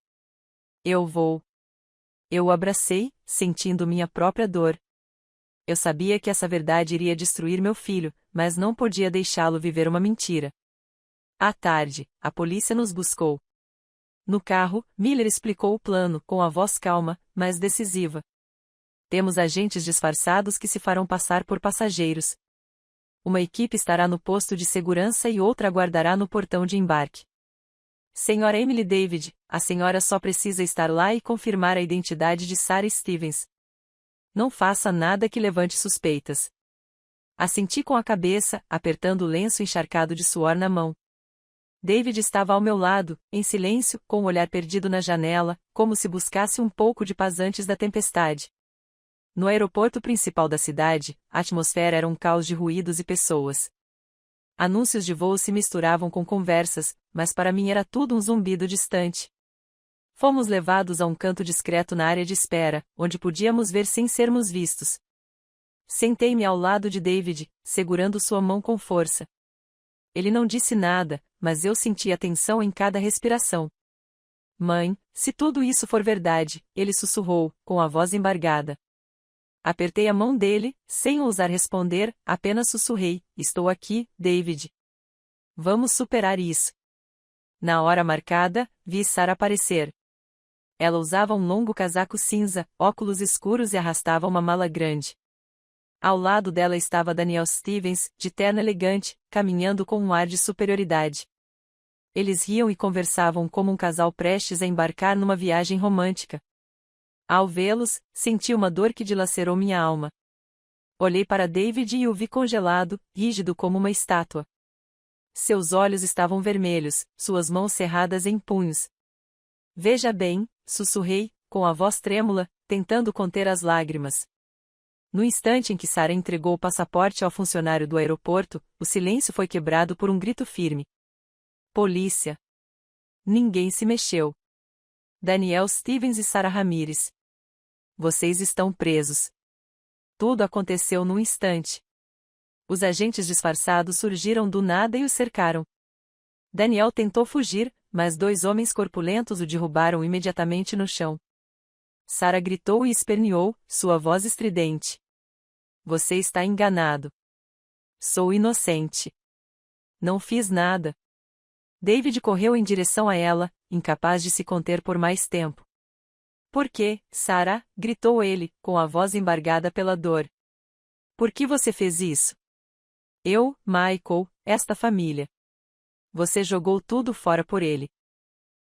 Eu vou. Eu o abracei, sentindo minha própria dor. Eu sabia que essa verdade iria destruir meu filho, mas não podia deixá-lo viver uma mentira. À tarde, a polícia nos buscou. No carro, Miller explicou o plano, com a voz calma, mas decisiva. Temos agentes disfarçados que se farão passar por passageiros. Uma equipe estará no posto de segurança e outra aguardará no portão de embarque. Senhora Emily David, a senhora só precisa estar lá e confirmar a identidade de Sarah Stevens. Não faça nada que levante suspeitas. Assenti com a cabeça, apertando o lenço encharcado de suor na mão. David estava ao meu lado, em silêncio, com o olhar perdido na janela, como se buscasse um pouco de paz antes da tempestade. No aeroporto principal da cidade, a atmosfera era um caos de ruídos e pessoas. Anúncios de voo se misturavam com conversas, mas para mim era tudo um zumbido distante. Fomos levados a um canto discreto na área de espera, onde podíamos ver sem sermos vistos. Sentei-me ao lado de David, segurando sua mão com força. Ele não disse nada, mas eu senti a tensão em cada respiração. Mãe, se tudo isso for verdade, ele sussurrou, com a voz embargada. Apertei a mão dele, sem ousar responder, apenas sussurrei: estou aqui, David. Vamos superar isso. Na hora marcada, vi Sarah aparecer. Ela usava um longo casaco cinza, óculos escuros e arrastava uma mala grande. Ao lado dela estava Danielle Stevens, de terno elegante, caminhando com um ar de superioridade. Eles riam e conversavam como um casal prestes a embarcar numa viagem romântica. Ao vê-los, senti uma dor que dilacerou minha alma. Olhei para David e o vi congelado, rígido como uma estátua. Seus olhos estavam vermelhos, suas mãos cerradas em punhos. Veja bem, sussurrei, com a voz trêmula, tentando conter as lágrimas. No instante em que Sarah entregou o passaporte ao funcionário do aeroporto, o silêncio foi quebrado por um grito firme. Polícia! Ninguém se mexeu. Danielle Stevens e Sarah Ramirez. Vocês estão presos. Tudo aconteceu num instante. Os agentes disfarçados surgiram do nada e o cercaram. Danielle tentou fugir, mas dois homens corpulentos o derrubaram imediatamente no chão. Sarah gritou e esperneou, sua voz estridente. Você está enganado. Sou inocente. Não fiz nada. David correu em direção a ela, incapaz de se conter por mais tempo. Por quê, Sarah? Gritou ele, com a voz embargada pela dor. Por que você fez isso? Eu, Michael, esta família. Você jogou tudo fora por ele.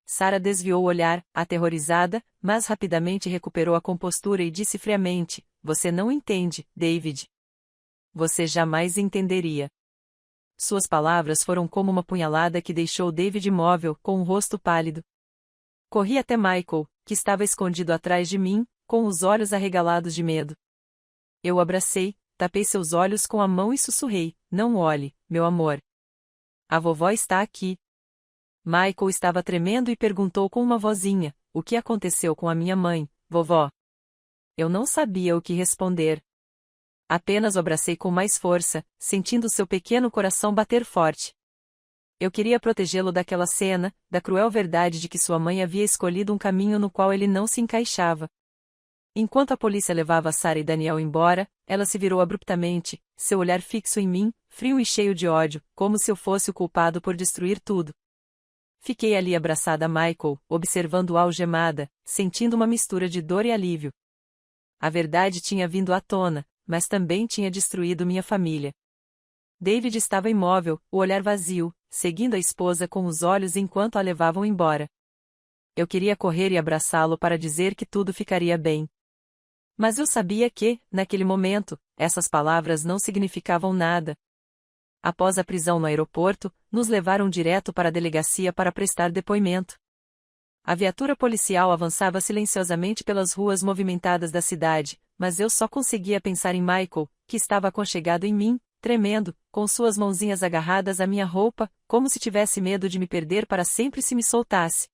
Sarah desviou o olhar, aterrorizada, mas rapidamente recuperou a compostura e disse friamente: Você não entende, David. Você jamais entenderia. Suas palavras foram como uma punhalada que deixou David imóvel, com o rosto pálido. Corri até Michael, que estava escondido atrás de mim, com os olhos arregalados de medo. Eu o abracei, tapei seus olhos com a mão e sussurrei: Não olhe, meu amor. A vovó está aqui. Michael estava tremendo e perguntou com uma vozinha: O que aconteceu com a minha mãe, vovó? Eu não sabia o que responder. Apenas o abracei com mais força, sentindo seu pequeno coração bater forte. Eu queria protegê-lo daquela cena, da cruel verdade de que sua mãe havia escolhido um caminho no qual ele não se encaixava. Enquanto a polícia levava Sarah e Danielle embora, ela se virou abruptamente, seu olhar fixo em mim, frio e cheio de ódio, como se eu fosse o culpado por destruir tudo. Fiquei ali abraçada a Michael, observando-a algemada, sentindo uma mistura de dor e alívio. A verdade tinha vindo à tona, mas também tinha destruído minha família. David estava imóvel, o olhar vazio, seguindo a esposa com os olhos enquanto a levavam embora. Eu queria correr e abraçá-lo para dizer que tudo ficaria bem. Mas eu sabia que, naquele momento, essas palavras não significavam nada. Após a prisão no aeroporto, nos levaram direto para a delegacia para prestar depoimento. A viatura policial avançava silenciosamente pelas ruas movimentadas da cidade, mas eu só conseguia pensar em Michael, que estava aconchegado em mim, tremendo, com suas mãozinhas agarradas à minha roupa, como se tivesse medo de me perder para sempre se me soltasse.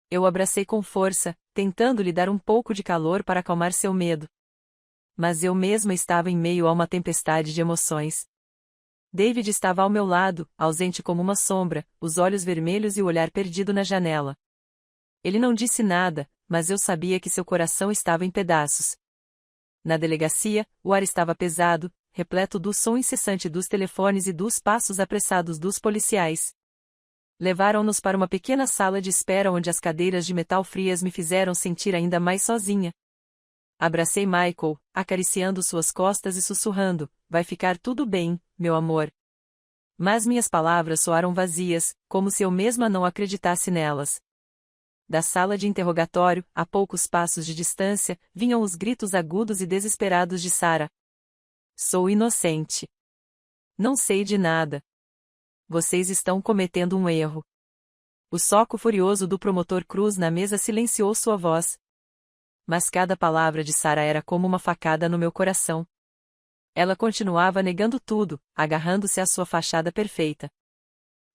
Eu o abracei com força, tentando lhe dar um pouco de calor para acalmar seu medo. Mas eu mesma estava em meio a uma tempestade de emoções. David estava ao meu lado, ausente como uma sombra, os olhos vermelhos e o olhar perdido na janela. Ele não disse nada, mas eu sabia que seu coração estava em pedaços. Na delegacia, o ar estava pesado, repleto do som incessante dos telefones e dos passos apressados dos policiais. Levaram-nos para uma pequena sala de espera onde as cadeiras de metal frias me fizeram sentir ainda mais sozinha. Abracei Michael, acariciando suas costas e sussurrando: "Vai ficar tudo bem, meu amor." Mas minhas palavras soaram vazias, como se eu mesma não acreditasse nelas. Da sala de interrogatório, a poucos passos de distância, vinham os gritos agudos e desesperados de Sarah. "Sou inocente. Não sei de nada. Vocês estão cometendo um erro." O soco furioso do promotor Cruz na mesa silenciou sua voz. Mas cada palavra de Sarah era como uma facada no meu coração. Ela continuava negando tudo, agarrando-se à sua fachada perfeita.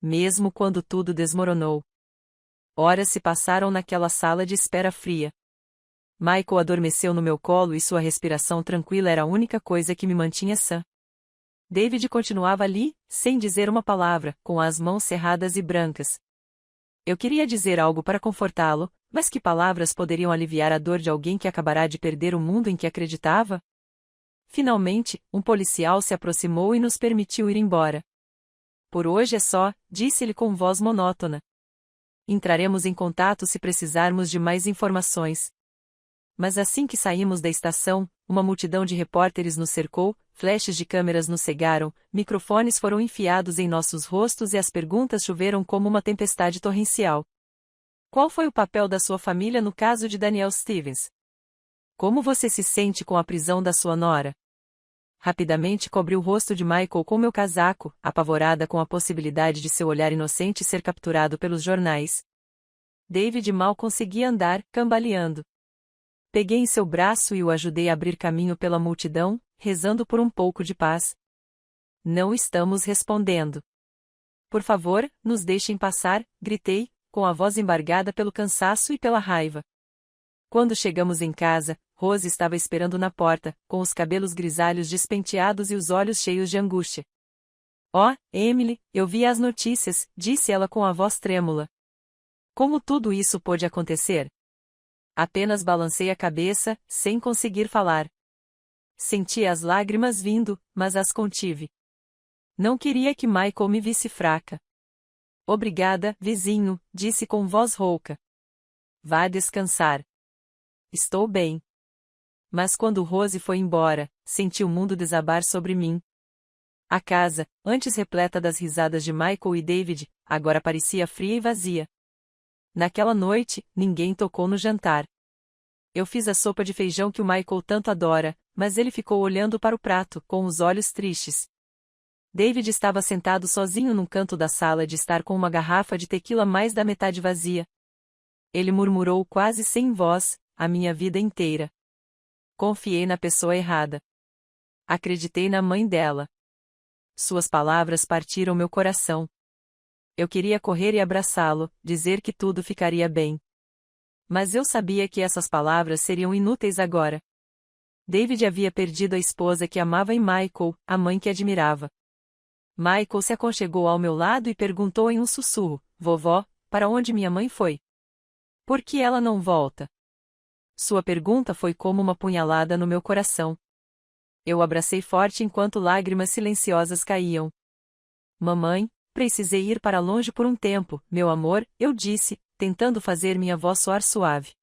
Mesmo quando tudo desmoronou. Horas se passaram naquela sala de espera fria. Michael adormeceu no meu colo e sua respiração tranquila era a única coisa que me mantinha sã. David continuava ali, sem dizer uma palavra, com as mãos cerradas e brancas. Eu queria dizer algo para confortá-lo, mas que palavras poderiam aliviar a dor de alguém que acabará de perder o mundo em que acreditava? Finalmente, um policial se aproximou e nos permitiu ir embora. "Por hoje é só", disse-ele com voz monótona. "Entraremos em contato se precisarmos de mais informações." Mas assim que saímos da estação, uma multidão de repórteres nos cercou, flashes de câmeras nos cegaram, microfones foram enfiados em nossos rostos e as perguntas choveram como uma tempestade torrencial. "Qual foi o papel da sua família no caso de Danielle Stevens? Como você se sente com a prisão da sua nora?" Rapidamente cobri o rosto de Michael com meu casaco, apavorada com a possibilidade de seu olhar inocente ser capturado pelos jornais. David mal conseguia andar, cambaleando. Peguei em seu braço e o ajudei a abrir caminho pela multidão, rezando por um pouco de paz. "Não estamos respondendo. Por favor, nos deixem passar", gritei, com a voz embargada pelo cansaço e pela raiva. Quando chegamos em casa, Rose estava esperando na porta, com os cabelos grisalhos despenteados e os olhos cheios de angústia. "Oh, Emily, eu vi as notícias", disse ela com a voz trêmula. "Como tudo isso pôde acontecer?" Apenas balancei a cabeça, sem conseguir falar. Senti as lágrimas vindo, mas as contive. Não queria que Michael me visse fraca. "Obrigada, vizinho", disse com voz rouca. "Vá descansar." "Estou bem." Mas quando Rose foi embora, senti o mundo desabar sobre mim. A casa, antes repleta das risadas de Michael e David, agora parecia fria e vazia. Naquela noite, ninguém tocou no jantar. Eu fiz a sopa de feijão que o Michael tanto adora, mas ele ficou olhando para o prato, com os olhos tristes. David estava sentado sozinho num canto da sala de estar com uma garrafa de tequila mais da metade vazia. Ele murmurou quase sem voz: "A minha vida inteira. Confiei na pessoa errada. Acreditei na mãe dela." Suas palavras partiram meu coração. Eu queria correr e abraçá-lo, dizer que tudo ficaria bem. Mas eu sabia que essas palavras seriam inúteis agora. David havia perdido a esposa que amava e Michael, a mãe que admirava. Michael se aconchegou ao meu lado e perguntou em um sussurro: "Vovó, para onde minha mãe foi? Por que ela não volta?" Sua pergunta foi como uma punhalada no meu coração. Eu o abracei forte enquanto lágrimas silenciosas caíam. "Mamãe, precisei ir para longe por um tempo, meu amor", eu disse, tentando fazer minha voz soar suave.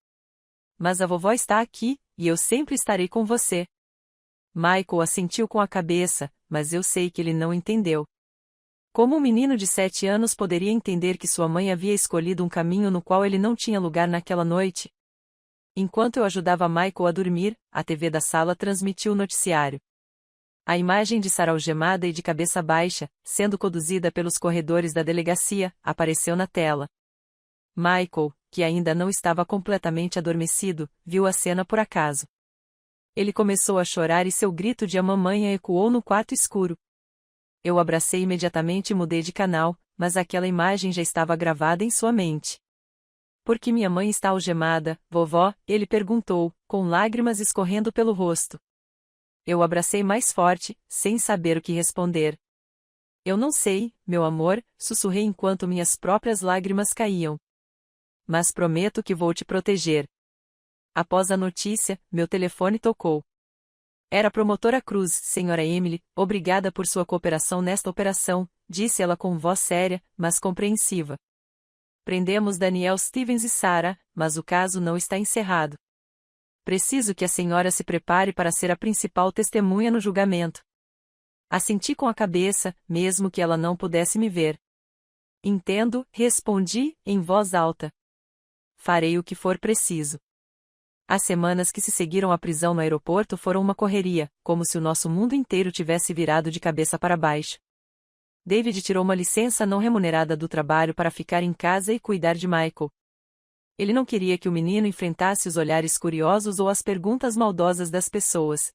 "Mas a vovó está aqui, e eu sempre estarei com você." Michael assentiu com a cabeça, mas eu sei que ele não entendeu. Como um menino de 7 anos poderia entender que sua mãe havia escolhido um caminho no qual ele não tinha lugar naquela noite? Enquanto eu ajudava Michael a dormir, a TV da sala transmitiu o noticiário. A imagem de Sarah algemada e de cabeça baixa, sendo conduzida pelos corredores da delegacia, apareceu na tela. Michael, que ainda não estava completamente adormecido, viu a cena por acaso. Ele começou a chorar e seu grito de "a mamãe" ecoou no quarto escuro. Eu o abracei imediatamente e mudei de canal, mas aquela imagem já estava gravada em sua mente. "Por que minha mãe está algemada, vovó?" ele perguntou, com lágrimas escorrendo pelo rosto. Eu o abracei mais forte, sem saber o que responder. "Eu não sei, meu amor", sussurrei enquanto minhas próprias lágrimas caíam. "Mas prometo que vou te proteger." Após a notícia, meu telefone tocou. Era a promotora Cruz. "Senhora Emily, obrigada por sua cooperação nesta operação", disse ela com voz séria, mas compreensiva. "Prendemos Daniel Stevens e Sarah, mas o caso não está encerrado. Preciso que a senhora se prepare para ser a principal testemunha no julgamento." Assenti com a cabeça, mesmo que ela não pudesse me ver. "Entendo", respondi, em voz alta. "Farei o que for preciso." As semanas que se seguiram à prisão no aeroporto foram uma correria, como se o nosso mundo inteiro tivesse virado de cabeça para baixo. David tirou uma licença não remunerada do trabalho para ficar em casa e cuidar de Michael. Ele não queria que o menino enfrentasse os olhares curiosos ou as perguntas maldosas das pessoas.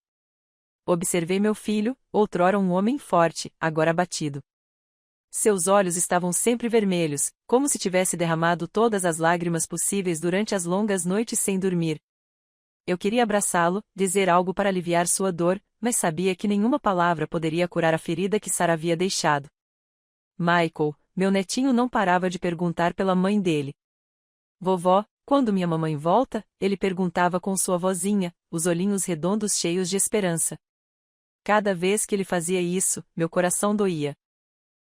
Observei meu filho, outrora um homem forte, agora abatido. Seus olhos estavam sempre vermelhos, como se tivesse derramado todas as lágrimas possíveis durante as longas noites sem dormir. Eu queria abraçá-lo, dizer algo para aliviar sua dor, mas sabia que nenhuma palavra poderia curar a ferida que Sarah havia deixado. Michael, meu netinho, não parava de perguntar pela mãe dele. "Vovó, quando minha mamãe volta?" ele perguntava com sua vozinha, os olhinhos redondos cheios de esperança. Cada vez que ele fazia isso, meu coração doía.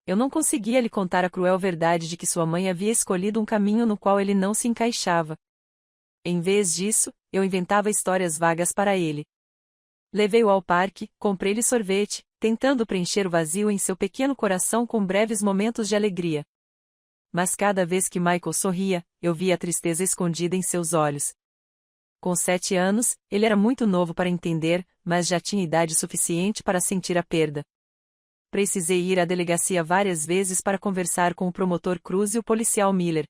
Eu não conseguia lhe contar a cruel verdade de que sua mãe havia escolhido um caminho no qual ele não se encaixava. Em vez disso, eu inventava histórias vagas para ele. Levei-o ao parque, comprei-lhe sorvete, tentando preencher o vazio em seu pequeno coração com breves momentos de alegria. Mas cada vez que Michael sorria, eu via a tristeza escondida em seus olhos. Com 7 anos, ele era muito novo para entender, mas já tinha idade suficiente para sentir a perda. Precisei ir à delegacia várias vezes para conversar com o promotor Cruz e o policial Miller.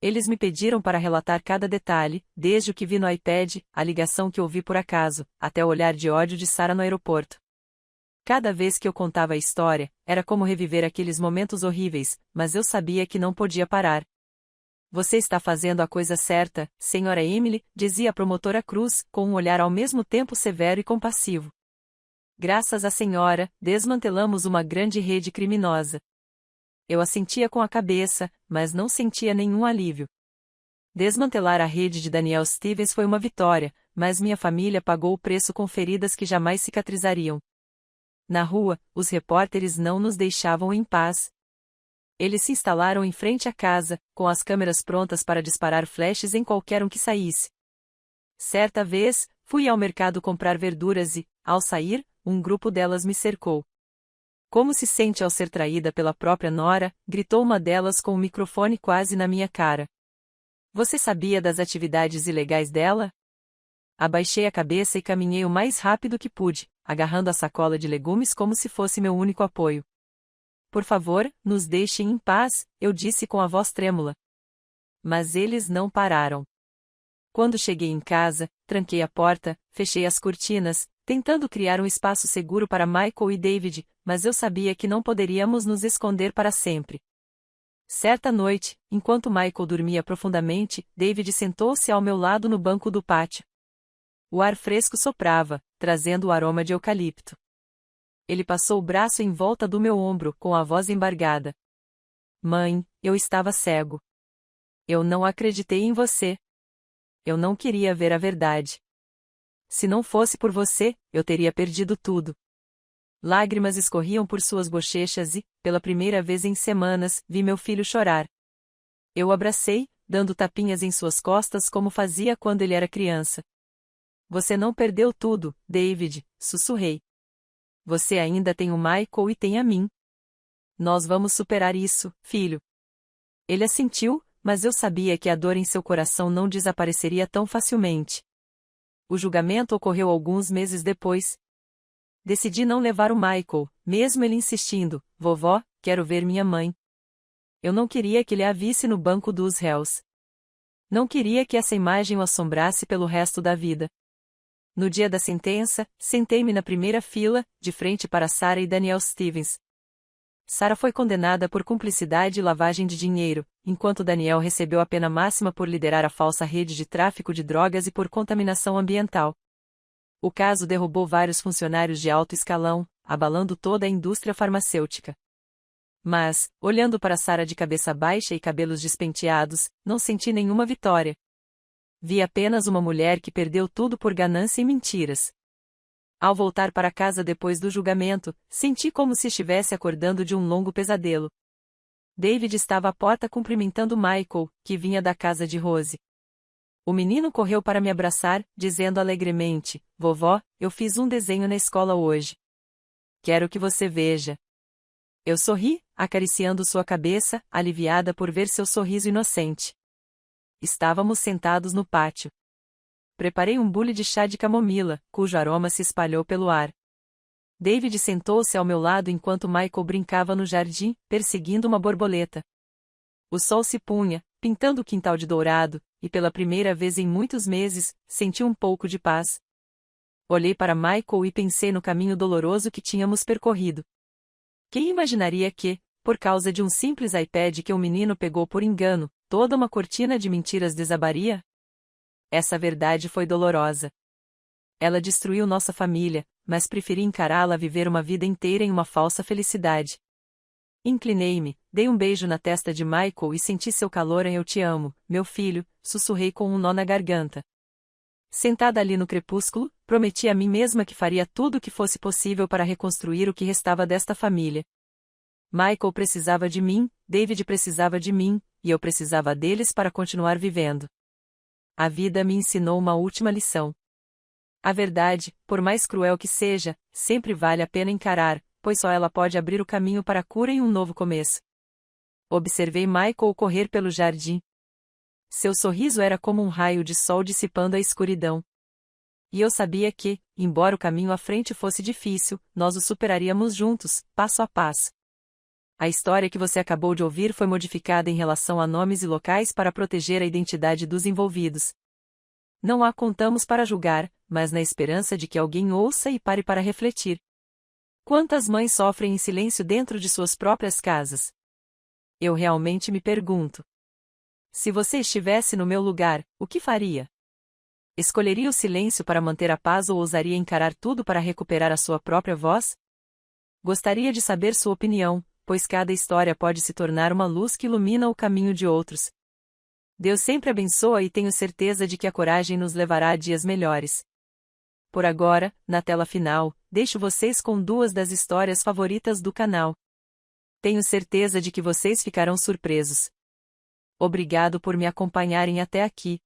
Eles me pediram para relatar cada detalhe, desde o que vi no iPad, a ligação que ouvi por acaso, até o olhar de ódio de Sarah no aeroporto. Cada vez que eu contava a história, era como reviver aqueles momentos horríveis, mas eu sabia que não podia parar. "Você está fazendo a coisa certa, senhora Emily", dizia a promotora Cruz, com um olhar ao mesmo tempo severo e compassivo. "Graças à senhora, desmantelamos uma grande rede criminosa." Eu assentia com a cabeça, mas não sentia nenhum alívio. Desmantelar a rede de Daniel Stevens foi uma vitória, mas minha família pagou o preço com feridas que jamais cicatrizariam. Na rua, os repórteres não nos deixavam em paz. Eles se instalaram em frente à casa, com as câmeras prontas para disparar flashes em qualquer um que saísse. Certa vez, fui ao mercado comprar verduras e, ao sair, um grupo delas me cercou. "Como se sente ao ser traída pela própria nora?", gritou uma delas com o microfone quase na minha cara. "Você sabia das atividades ilegais dela?" Abaixei a cabeça e caminhei o mais rápido que pude, agarrando a sacola de legumes como se fosse meu único apoio. "Por favor, nos deixem em paz", eu disse com a voz trêmula. Mas eles não pararam. Quando cheguei em casa, tranquei a porta, fechei as cortinas, tentando criar um espaço seguro para Michael e David, mas eu sabia que não poderíamos nos esconder para sempre. Certa noite, enquanto Michael dormia profundamente, David sentou-se ao meu lado no banco do pátio. O ar fresco soprava, trazendo o aroma de eucalipto. Ele passou o braço em volta do meu ombro, com a voz embargada. "Mãe, eu estava cego. Eu não acreditei em você. Eu não queria ver a verdade. Se não fosse por você, eu teria perdido tudo." Lágrimas escorriam por suas bochechas e, pela primeira vez em semanas, vi meu filho chorar. Eu o abracei, dando tapinhas em suas costas como fazia quando ele era criança. "Você não perdeu tudo, David", sussurrei. "Você ainda tem o Michael e tem a mim." Nós vamos superar isso, filho. Ele assentiu, mas eu sabia que a dor em seu coração não desapareceria tão facilmente. O julgamento ocorreu alguns meses depois. Decidi não levar o Michael, mesmo ele insistindo: vovó, quero ver minha mãe. Eu não queria que ele a visse no banco dos réus. Não queria que essa imagem o assombrasse pelo resto da vida. No dia da sentença, sentei-me na primeira fila, de frente para Sarah e Daniel Stevens. Sarah foi condenada por cumplicidade e lavagem de dinheiro, enquanto Daniel recebeu a pena máxima por liderar a falsa rede de tráfico de drogas e por contaminação ambiental. O caso derrubou vários funcionários de alto escalão, abalando toda a indústria farmacêutica. Mas, olhando para Sarah de cabeça baixa e cabelos despenteados, não senti nenhuma vitória. Vi apenas uma mulher que perdeu tudo por ganância e mentiras. Ao voltar para casa depois do julgamento, senti como se estivesse acordando de um longo pesadelo. David estava à porta cumprimentando Michael, que vinha da casa de Rose. O menino correu para me abraçar, dizendo alegremente: vovó, eu fiz um desenho na escola hoje. Quero que você veja. Eu sorri, acariciando sua cabeça, aliviada por ver seu sorriso inocente. Estávamos sentados no pátio. Preparei um bule de chá de camomila, cujo aroma se espalhou pelo ar. David sentou-se ao meu lado enquanto Michael brincava no jardim, perseguindo uma borboleta. O sol se punha, pintando o quintal de dourado, e pela primeira vez em muitos meses, senti um pouco de paz. Olhei para Michael e pensei no caminho doloroso que tínhamos percorrido. Quem imaginaria que, por causa de um simples iPad que um menino pegou por engano, toda uma cortina de mentiras desabaria? Essa verdade foi dolorosa. Ela destruiu nossa família, mas preferi encará-la viver uma vida inteira em uma falsa felicidade. Inclinei-me, dei um beijo na testa de Michael e senti seu calor em "eu te amo, meu filho", sussurrei com um nó na garganta. Sentada ali no crepúsculo, prometi a mim mesma que faria tudo o que fosse possível para reconstruir o que restava desta família. Michael precisava de mim, David precisava de mim, e eu precisava deles para continuar vivendo. A vida me ensinou uma última lição. A verdade, por mais cruel que seja, sempre vale a pena encarar, pois só ela pode abrir o caminho para a cura e um novo começo. Observei Michael correr pelo jardim. Seu sorriso era como um raio de sol dissipando a escuridão. E eu sabia que, embora o caminho à frente fosse difícil, nós o superaríamos juntos, passo a passo. A história que você acabou de ouvir foi modificada em relação a nomes e locais para proteger a identidade dos envolvidos. Não a contamos para julgar, mas na esperança de que alguém ouça e pare para refletir. Quantas mães sofrem em silêncio dentro de suas próprias casas? Eu realmente me pergunto. Se você estivesse no meu lugar, o que faria? Escolheria o silêncio para manter a paz ou ousaria encarar tudo para recuperar a sua própria voz? Gostaria de saber sua opinião, pois cada história pode se tornar uma luz que ilumina o caminho de outros. Deus sempre abençoa e tenho certeza de que a coragem nos levará a dias melhores. Por agora, na tela final, deixo vocês com duas das histórias favoritas do canal. Tenho certeza de que vocês ficarão surpresos. Obrigado por me acompanharem até aqui.